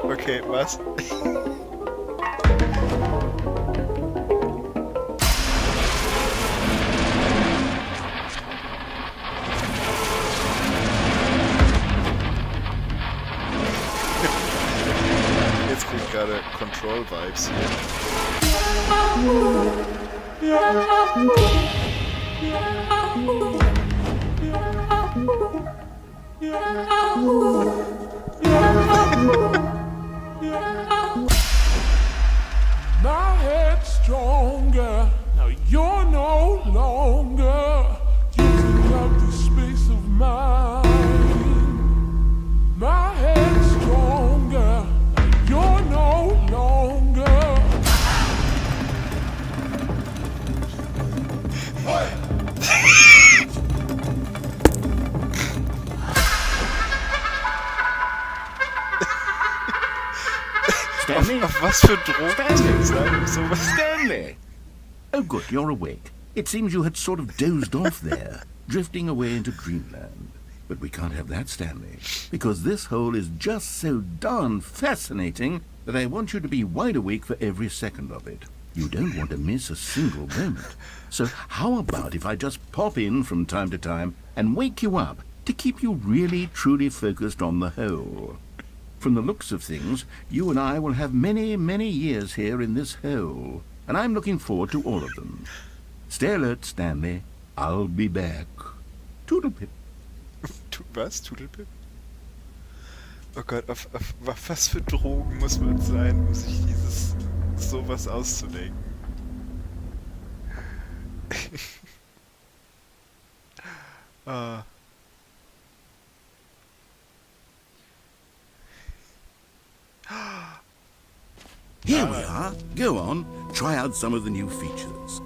Okay, was? Jetzt krieg ich gerade Control-Vibes My head's stronger. Now you're no longer using up the space of mine. My head's stronger. Now you're no longer. Stanley? Auf was für Drogen sagen sowas? Stanley! Oh, good, you're awake. It seems you had sort of dozed off there, drifting away into dreamland. But we can't have that, Stanley, because this hole is just so darn fascinating that I want you to be wide awake for every second of it. You don't want to miss a single moment. So how about if I just pop in from time to time and wake you up to keep you really, truly focused on the hole? From the looks of things, you and I will have many, many years here in this hole, and I'm looking forward to all of them. Stay alert, Stanley. I'll be back. Toodlepip. Was? Tudelpip? Oh Gott, auf was für Drogen muss man sein, um sich sowas auszudenken? Ah. Here we are. Go on, try out some of the new features.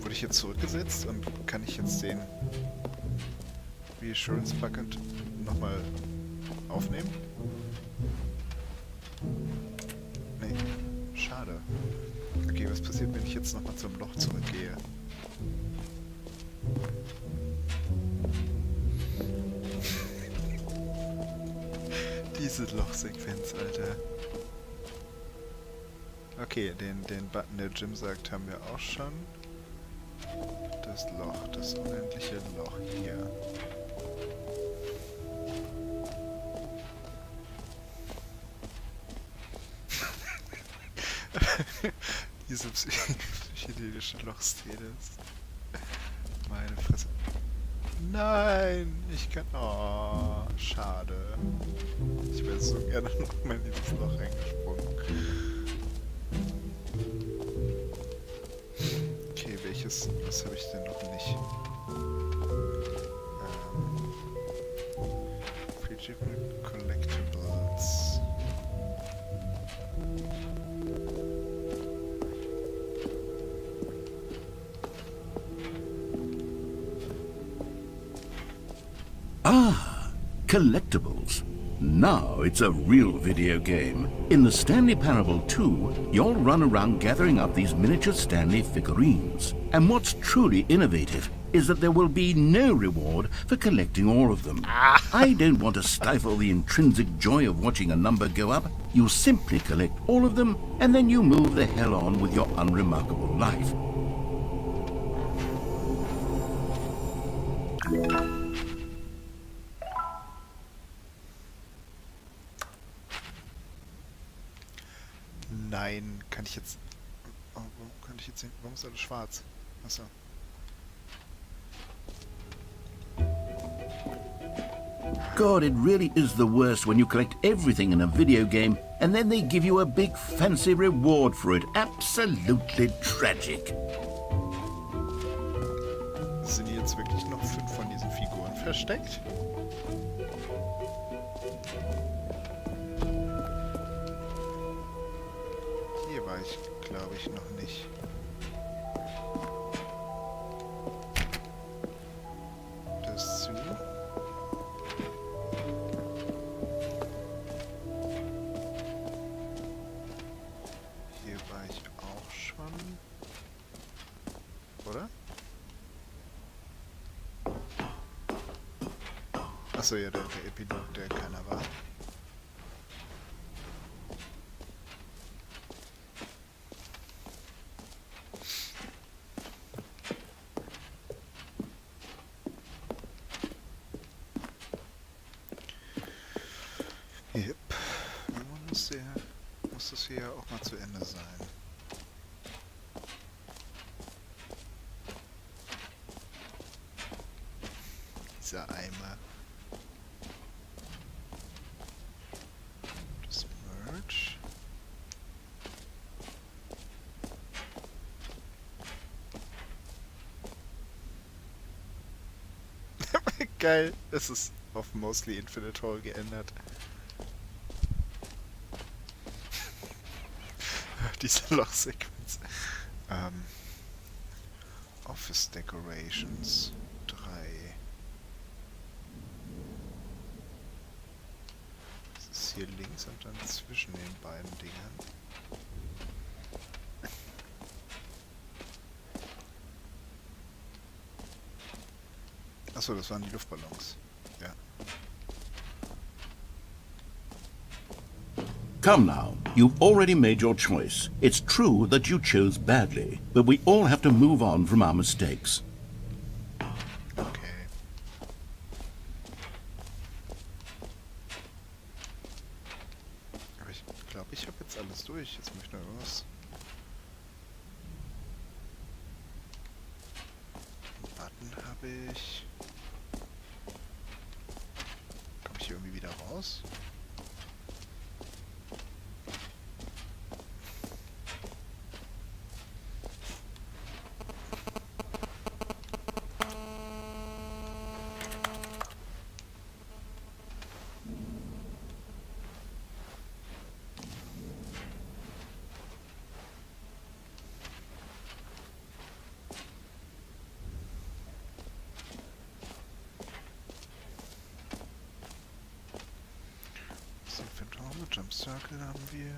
Wurde ich jetzt zurückgesetzt und kann ich jetzt den Reassurance Bucket nochmal aufnehmen? Nee, schade. Okay, was passiert, wenn ich jetzt nochmal zum Loch zurückgehe? Diese Lochsequenz, Alter. Okay, den Button, der Jim sagt, haben wir auch schon. Das Loch, das unendliche Loch hier. Diese psychedelische Lochszene ist... Meine Fresse. Nein! Ich kann... Oh, schade. Ich wäre so gerne nochmal in dieses Loch reingesprungen. Okay, was habe ich denn noch nicht? Free Collectibles. Ah, collectibles. Now it's a real video game. In the Stanley Parable 2, you'll run around gathering up these miniature Stanley figurines. And what's truly innovative is that there will be no reward for collecting all of them. I don't want to stifle the intrinsic joy of watching a number go up. You simply collect all of them, and then you move the hell on with your unremarkable life. Nein, kann ich jetzt... Oh, warum kann ich jetzt sehen? Warum ist alles schwarz? Achso. God, it really is the worst when you collect everything in a video game and then they give you a big fancy reward for it. Absolutely tragic. Sind hier jetzt wirklich noch 5 von diesen Figuren versteckt? Hier war ich, glaube ich, noch nicht. Das zu. Hier war ich auch schon. Oder? Achso, ja, der Epilog, der keiner war. muss das hier auch mal zu Ende sein. Dieser Eimer. Das Merch. Geil, es ist auf Mostly Infinite Hall geändert. Diese Lochsequenz. Office Decorations 3. Das ist hier links und dann zwischen den beiden Dingern. Achso, das waren die Luftballons. Ja. Come now, you've already made your choice. It's true that you chose badly, but we all have to move on from our mistakes. Okay. Aber ich glaube, ich habe jetzt alles durch. Jetzt möchte ich noch irgendwas. Einen Button habe ich. Komme ich hier irgendwie wieder raus? Jump Circle haben wir.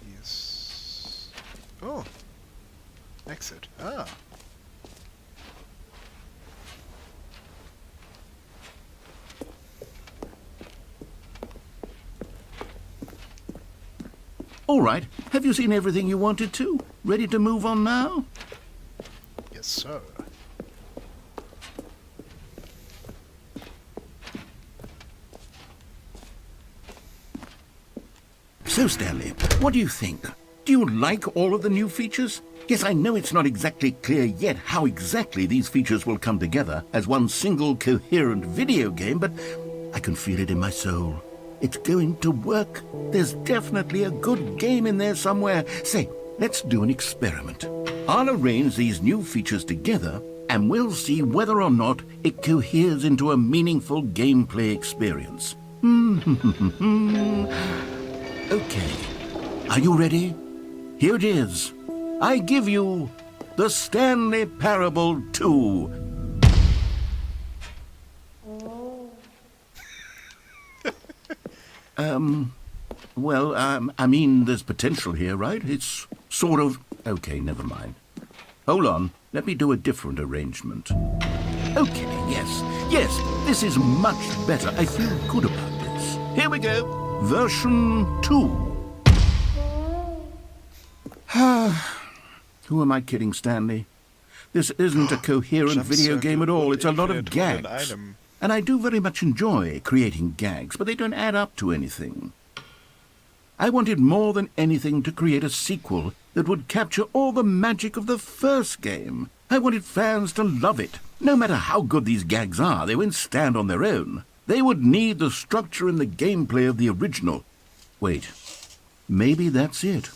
Hier ist... Oh! Exit. Ah! All right, have you seen everything you wanted to? Ready to move on now? Yes, sir. So, Stanley, what do you think? Do you like all of the new features? Yes, I know it's not exactly clear yet how exactly these features will come together as one single coherent video game, but I can feel it in my soul. It's going to work. There's definitely a good game in there somewhere. Say, let's do an experiment. I'll arrange these new features together, and we'll see whether or not it coheres into a meaningful gameplay experience. Okay, are you ready? Here it is. I give you the Stanley Parable 2. Well, I mean, there's potential here, right? It's sort of... Okay, never mind. Hold on, let me do a different arrangement. Okay, yes, this is much better. I feel good about this. Here we go. Version 2. Who am I kidding, Stanley? This isn't a coherent video game at all. It's a lot of gags. And I do very much enjoy creating gags, but they don't add up to anything. I wanted more than anything to create a sequel that would capture all the magic of the first game. I wanted fans to love it. No matter how good these gags are, they won't stand on their own. They would need the structure and the gameplay of the original. Wait, maybe that's it.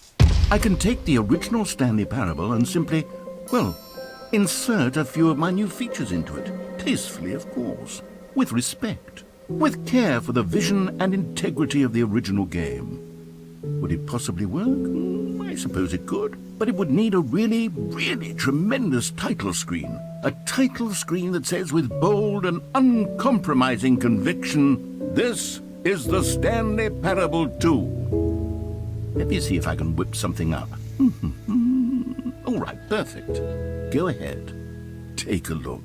I can take the original Stanley Parable and simply, well, insert a few of my new features into it. Tastefully, of course. With respect. With care for the vision and integrity of the original game. Would it possibly work? I suppose it could. But it would need a really, really tremendous title screen. A title screen that says with bold and uncompromising conviction, "This is the Stanley Parable 2." Let me see if I can whip something up. All right, perfect. Go ahead. Take a look.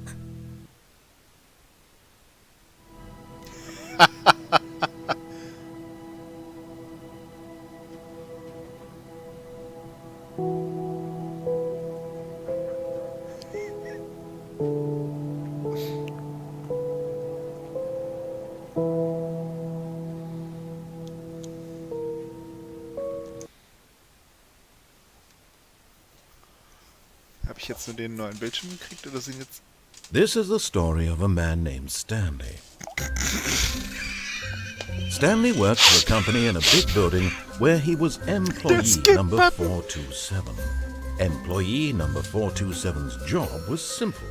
ich jetzt nur den neuen Bildschirm gekriegt oder sind jetzt... This is the story of a man named Stanley. Stanley worked for a company in a big building where he was employee number 427. Employee number 427's job was simple.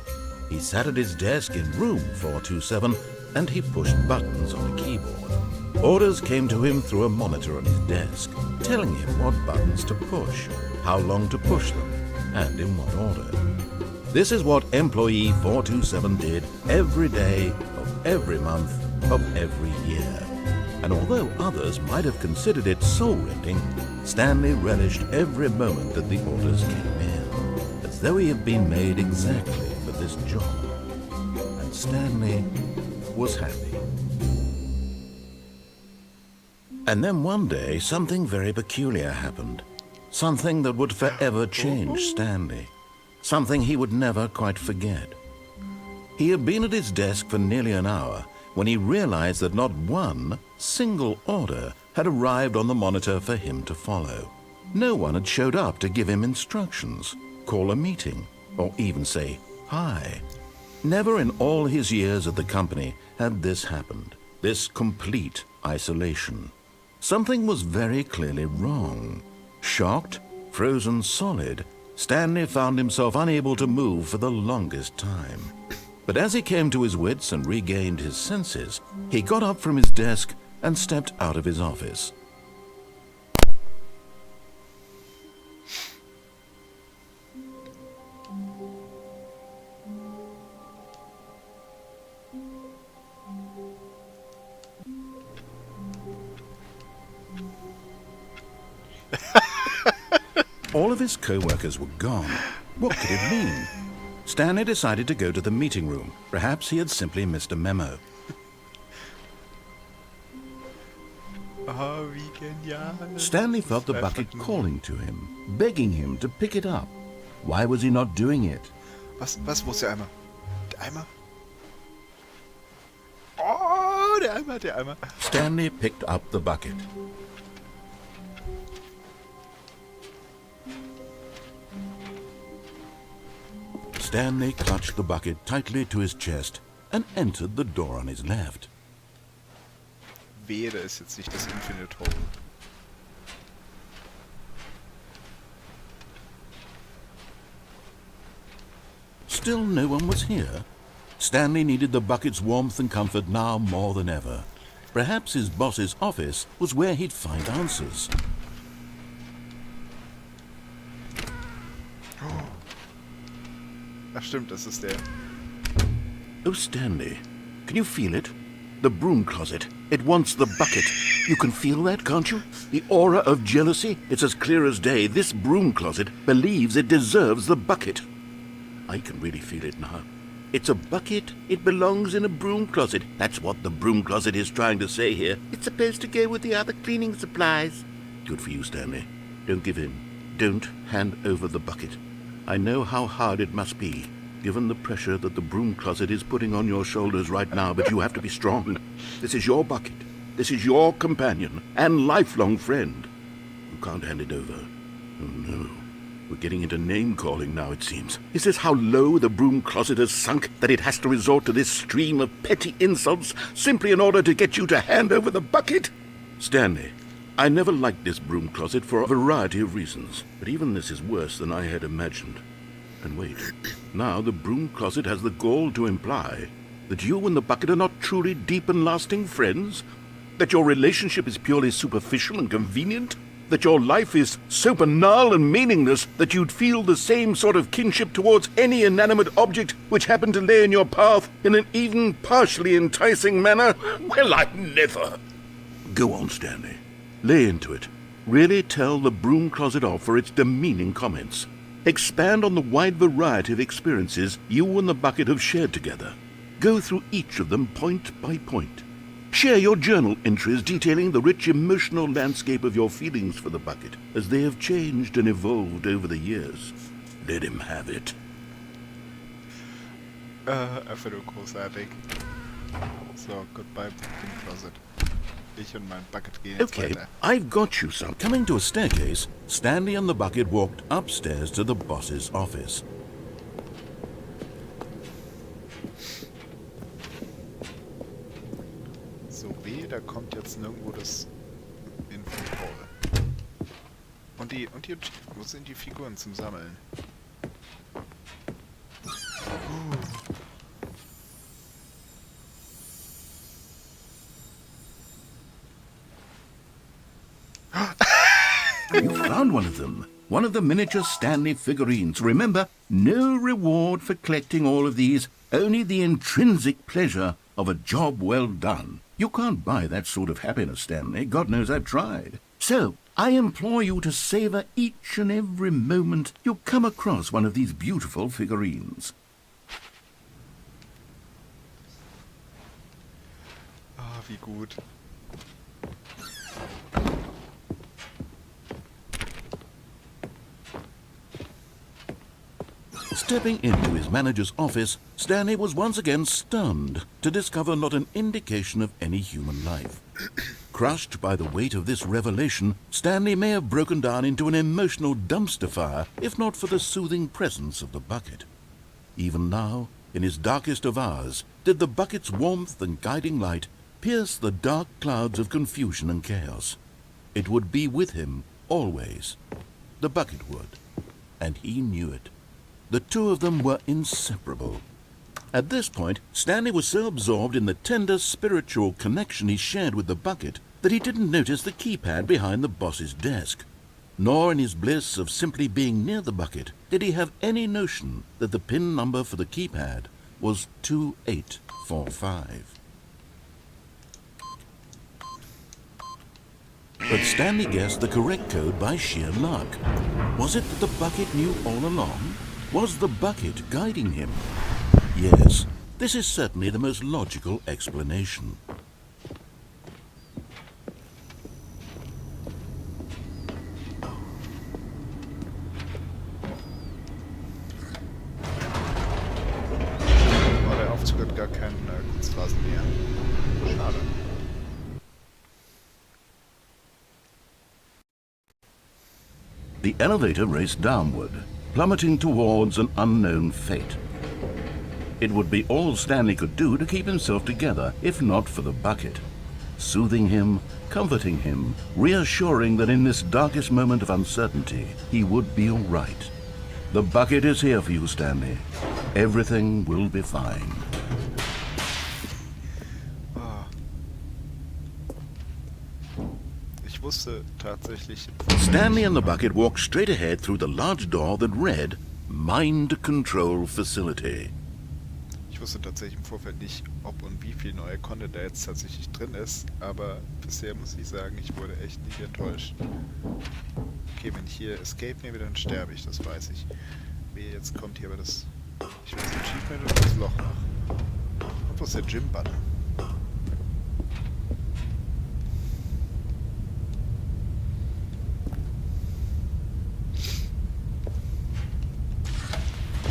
He sat at his desk in room 427 and he pushed buttons on a keyboard. Orders came to him through a monitor on his desk, telling him what buttons to push, how long to push them, and in what order. This is what employee 427 did every day of every month of every year. And although others might have considered it soul-rending, Stanley relished every moment that the orders came in, as though he had been made exactly for this job. And Stanley was happy. And then one day, something very peculiar happened. Something that would forever change Stanley. Something he would never quite forget. He had been at his desk for nearly an hour when he realized that not one single order had arrived on the monitor for him to follow. No one had showed up to give him instructions, call a meeting, or even say hi. Never in all his years at the company had this happened, this complete isolation. Something was very clearly wrong. Shocked, frozen solid, Stanley found himself unable to move for the longest time. But as he came to his wits and regained his senses, he got up from his desk and stepped out of his office. All of his co-workers were gone. What could it mean? Stanley decided to go to the meeting room. Perhaps he had simply missed a memo. Oh, wie genial. Stanley felt the bucket calling to him, begging him to pick it up. Why was he not doing it? Was, wo ist der Eimer? Der Eimer? Oh, der Eimer, der Eimer. Stanley picked up the bucket. Stanley clutched the bucket tightly to his chest and entered the door on his left. Wehe, da ist jetzt nicht das Infinite Hole. Still no one was here. Stanley needed the bucket's warmth and comfort now more than ever. Perhaps his boss's office was where he'd find answers. Ach stimmt, das ist der. Oh, Stanley, can you feel it? The broom closet. It wants the bucket. You can feel that, can't you? The aura of jealousy. It's as clear as day. This broom closet believes it deserves the bucket. I can really feel it now. It's a bucket. It belongs in a broom closet. That's what the broom closet is trying to say here. It's supposed to go with the other cleaning supplies. Good for you, Stanley. Don't give in. Don't hand over the bucket. I know how hard it must be, given the pressure that the broom closet is putting on your shoulders right now, but you have to be strong. This is your bucket. This is your companion and lifelong friend. You can't hand it over. Oh, no. We're getting into name-calling now, it seems. Is this how low the broom closet has sunk, that it has to resort to this stream of petty insults simply in order to get you to hand over the bucket? Stanley, I never liked this broom closet for a variety of reasons, but even this is worse than I had imagined. And wait, now the broom closet has the gall to imply that you and the bucket are not truly deep and lasting friends? That your relationship is purely superficial and convenient? That your life is so banal and meaningless that you'd feel the same sort of kinship towards any inanimate object which happened to lay in your path in an even partially enticing manner? Well, I never. Go on, Stanley. Lay into it. Really tell the broom closet off for its demeaning comments. Expand on the wide variety of experiences you and the bucket have shared together. Go through each of them point by point. Share your journal entries detailing the rich emotional landscape of your feelings for the bucket as they have changed and evolved over the years. Let him have it. Einfach nur großartig. So, goodbye, broom closet. Ich und mein Bucket gehen jetzt Okay, weiter. I've got you some. Coming to a staircase, Stanley and the bucket walked upstairs to the boss's office. jetzt nirgendwo das Inventory. Wo sind die Figuren zum Sammeln? You found one of them. One of the miniature Stanley figurines. Remember, no reward for collecting all of these, only the intrinsic pleasure of a job well done. You can't buy that sort of happiness, Stanley. God knows I've tried. So, I implore you to savor each and every moment you come across one of these beautiful figurines. Ah, wie gut. Stepping into his manager's office, Stanley was once again stunned to discover not an indication of any human life. Crushed by the weight of this revelation, Stanley may have broken down into an emotional dumpster fire if not for the soothing presence of the bucket. Even now, in his darkest of hours, did the bucket's warmth and guiding light pierce the dark clouds of confusion and chaos. It would be with him always. The bucket would, and he knew it. The two of them were inseparable. At this point, Stanley was so absorbed in the tender spiritual connection he shared with the bucket that he didn't notice the keypad behind the boss's desk. Nor in his bliss of simply being near the bucket did he have any notion that the PIN number for the keypad was 2845. But Stanley guessed the correct code by sheer luck. Was it that the bucket knew all along? Was the bucket guiding him? Yes, this is certainly the most logical explanation. Oh, der Aufzug hat gar keinen Kunstrasen mehr. Schade. The elevator raced downward, plummeting towards an unknown fate. It would be all Stanley could do to keep himself together, if not for the bucket. Soothing him, comforting him, reassuring that in this darkest moment of uncertainty, he would be all right. The bucket is here for you, Stanley. Everything will be fine. Ich wusste tatsächlich... Stanley and the bucket walked straight ahead through the large door that read, Mind Control Facility. Ich wusste tatsächlich im Vorfeld nicht, ob und wie viel neue Content da jetzt tatsächlich drin ist, aber bisher muss ich sagen, ich wurde echt nicht enttäuscht. Okay, wenn ich hier Escape nehme, dann sterbe ich, das weiß ich. Wie jetzt kommt hier aber das... Ich will das Achievement und das Loch noch. Und wo ist der Gym-Button?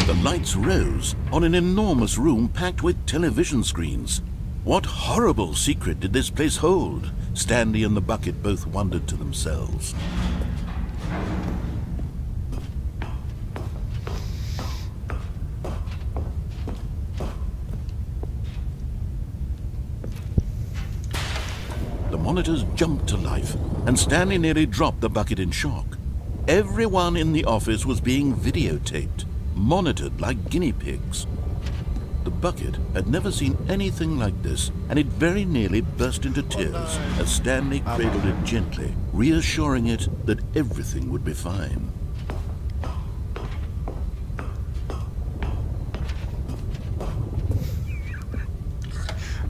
The lights rose on an enormous room packed with television screens. What horrible secret did this place hold? Stanley and the bucket both wondered to themselves. The monitors jumped to life, and Stanley nearly dropped the bucket in shock. Everyone in the office was being videotaped, monitored like guinea pigs. The bucket had never seen anything like this, and it very nearly burst into tears as Stanley cradled it gently, reassuring it that everything would be fine.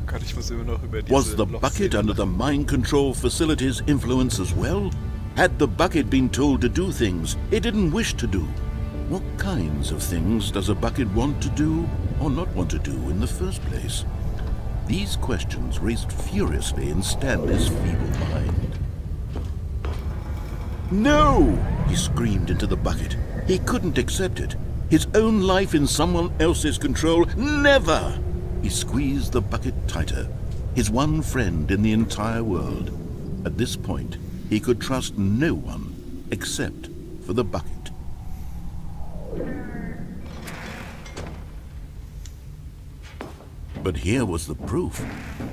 Gott, ich muss immer noch über diese Was the bucket under the mind control facility's influence as well? Had the bucket been told to do things it didn't wish to do? What kinds of things does a bucket want to do or not want to do in the first place? These questions raced furiously in Stanley's feeble mind. No! He screamed into the bucket. He couldn't accept it. His own life in someone else's control, never! He squeezed the bucket tighter, his one friend in the entire world. At this point, he could trust no one except for the bucket. But here was the proof,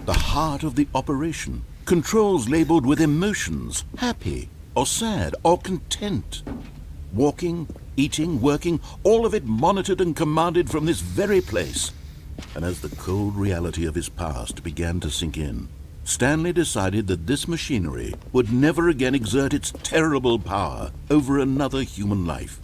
the heart of the operation. Controls labeled with emotions, happy or sad or content. Walking, eating, working, all of it monitored and commanded from this very place. And as the cold reality of his past began to sink in, Stanley decided that this machinery would never again exert its terrible power over another human life.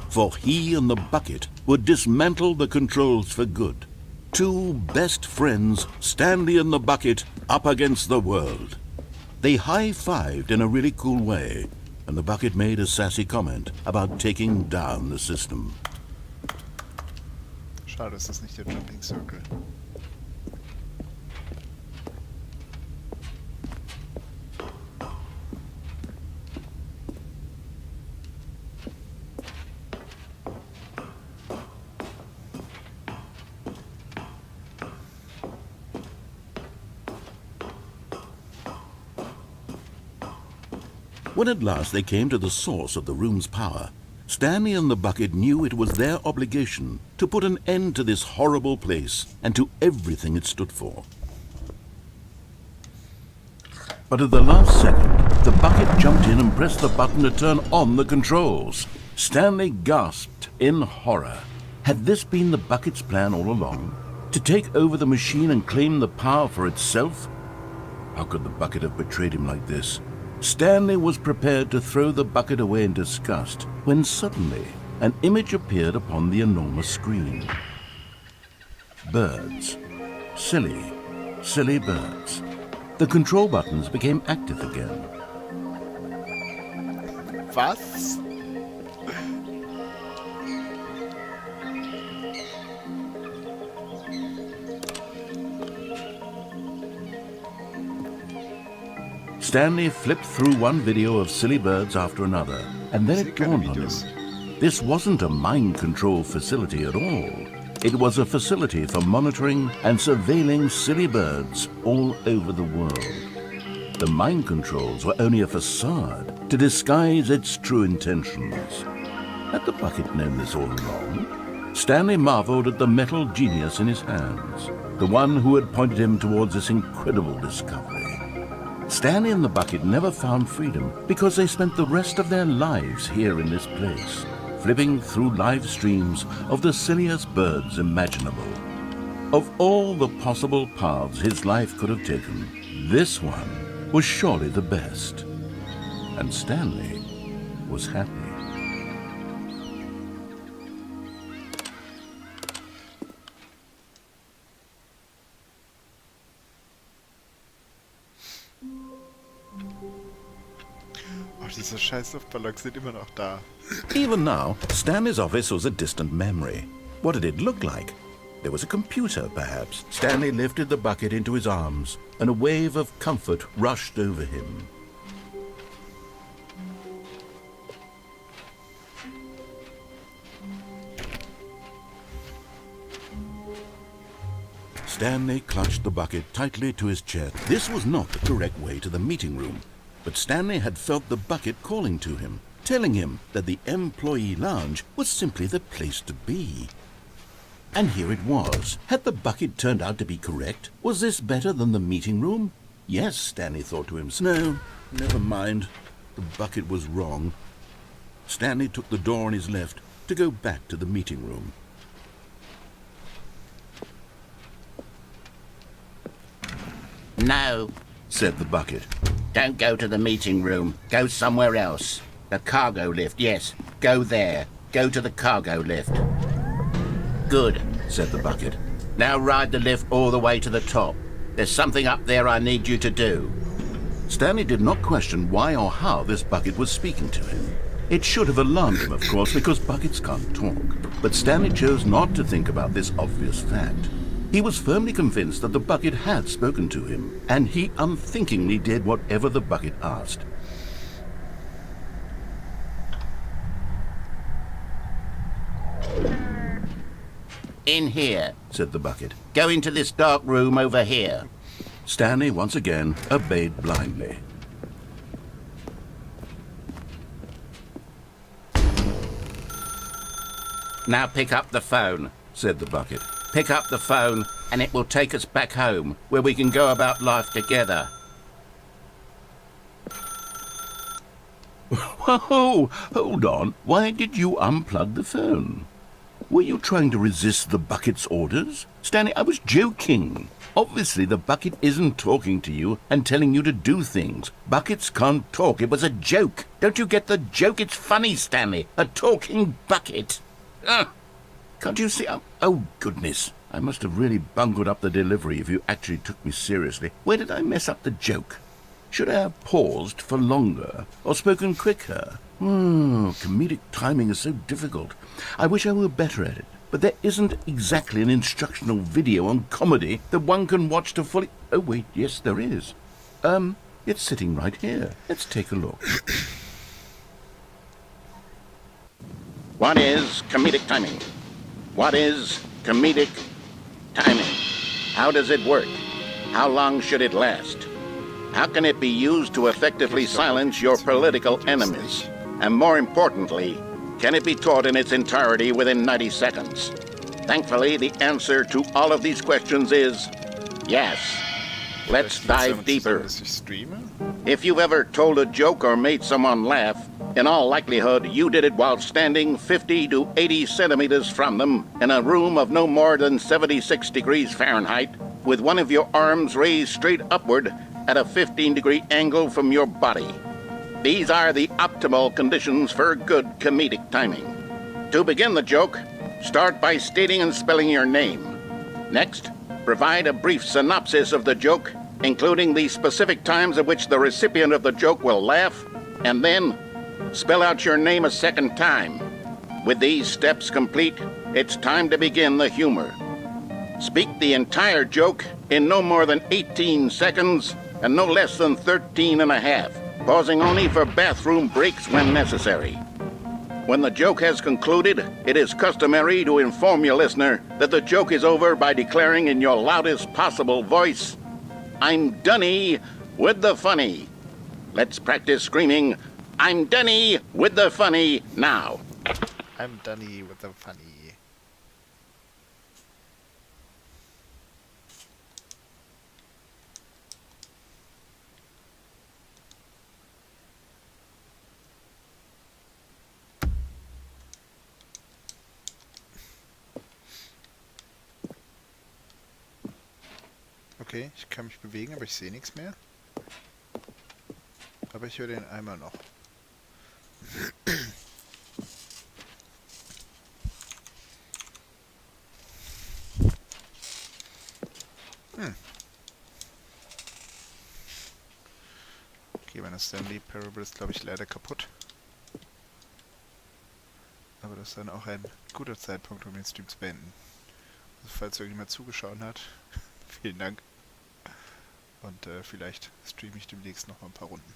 For he and the bucket would dismantle the controls for good. Two best friends, Stanley and the bucket, up against the world. They high-fived in a really cool way, and the bucket made a sassy comment about taking down the system. Schade, ist das nicht der Jumping Circle. When at last they came to the source of the room's power, Stanley and the bucket knew it was their obligation to put an end to this horrible place and to everything it stood for. But at the last second, the bucket jumped in and pressed the button to turn on the controls. Stanley gasped in horror. Had this been the bucket's plan all along? To take over the machine and claim the power for itself? How could the bucket have betrayed him like this? Stanley was prepared to throw the bucket away in disgust when suddenly an image appeared upon the enormous screen. Birds. Silly, silly birds. The control buttons became active again. Was? Stanley flipped through one video of silly birds after another, and then it dawned on him. This wasn't a mind control facility at all. It was a facility for monitoring and surveilling silly birds all over the world. The mind controls were only a facade to disguise its true intentions. Had the bucket known this all along? Stanley marveled at the metal genius in his hands, the one who had pointed him towards this incredible discovery. Stanley and the bucket never found freedom because they spent the rest of their lives here in this place, flipping through live streams of the silliest birds imaginable. Of all the possible paths his life could have taken, this one was surely the best. And Stanley was happy. Diese scheiß Luftballons sind immer noch da. Even now, Stanley's office was a distant memory. What did it look like? There was a computer, perhaps. Stanley lifted the bucket into his arms, and a wave of comfort rushed over him. Stanley clutched the bucket tightly to his chest. This was not the correct way to the meeting room. But Stanley had felt the bucket calling to him, telling him that the employee lounge was simply the place to be. And here it was. Had the bucket turned out to be correct? Was this better than the meeting room? Yes, Stanley thought to himself. No, never mind. The bucket was wrong. Stanley took the door on his left to go back to the meeting room. No, said the bucket. Don't go to the meeting room. Go somewhere else. The cargo lift, yes. Go there. Go to the cargo lift. Good, said the bucket. Now ride the lift all the way to the top. There's something up there I need you to do. Stanley did not question why or how this bucket was speaking to him. It should have alarmed him, of course, because buckets can't talk. But Stanley chose not to think about this obvious fact. He was firmly convinced that the bucket had spoken to him, and he unthinkingly did whatever the bucket asked. In here, said the bucket. Go into this dark room over here. Stanley once again obeyed blindly. Now pick up the phone, said the bucket. Pick up the phone and it will take us back home, where we can go about life together. Whoa, hold on. Why did you unplug the phone? Were you trying to resist the bucket's orders? Stanley, I was joking. Obviously, the bucket isn't talking to you and telling you to do things. Buckets can't talk. It was a joke. Don't you get the joke? It's funny, Stanley. A talking bucket. Can't you see? Oh, goodness. I must have really bungled up the delivery if you actually took me seriously. Where did I mess up the joke? Should I have paused for longer or spoken quicker? Comedic timing is so difficult. I wish I were better at it. But there isn't exactly an instructional video on comedy that one can watch to fully... Oh, wait, yes, there is. It's sitting right here. Let's take a look. What is comedic timing? What is comedic timing? How does it work? How long should it last? How can it be used to effectively silence your political enemies? And more importantly, can it be taught in its entirety within 90 seconds? Thankfully, the answer to all of these questions is yes. Let's dive deeper. If you've ever told a joke or made someone laugh, in all likelihood, you did it while standing 50 to 80 centimeters from them in a room of no more than 76 degrees Fahrenheit, with one of your arms raised straight upward at a 15-degree angle from your body. These are the optimal conditions for good comedic timing. To begin the joke, start by stating and spelling your name. Next, provide a brief synopsis of the joke, including the specific times at which the recipient of the joke will laugh, and then spell out your name a second time. With these steps complete, it's time to begin the humor. Speak the entire joke in no more than 18 seconds and no less than 13 and a half, pausing only for bathroom breaks when necessary. When the joke has concluded, it is customary to inform your listener that the joke is over by declaring in your loudest possible voice, "I'm Dunny with the funny." Let's practice screaming, "I'm Dunny with the funny" now. I'm Dunny with the funny. Okay, ich kann mich bewegen, aber ich sehe nichts mehr. Aber ich höre den Eimer noch. Okay, meine Stanley Parable ist, glaube ich, leider kaputt. Aber das ist dann auch ein guter Zeitpunkt, um den Stream zu beenden. Also, falls irgendjemand zugeschaut hat, vielen Dank. Und vielleicht streame ich demnächst noch mal ein paar Runden.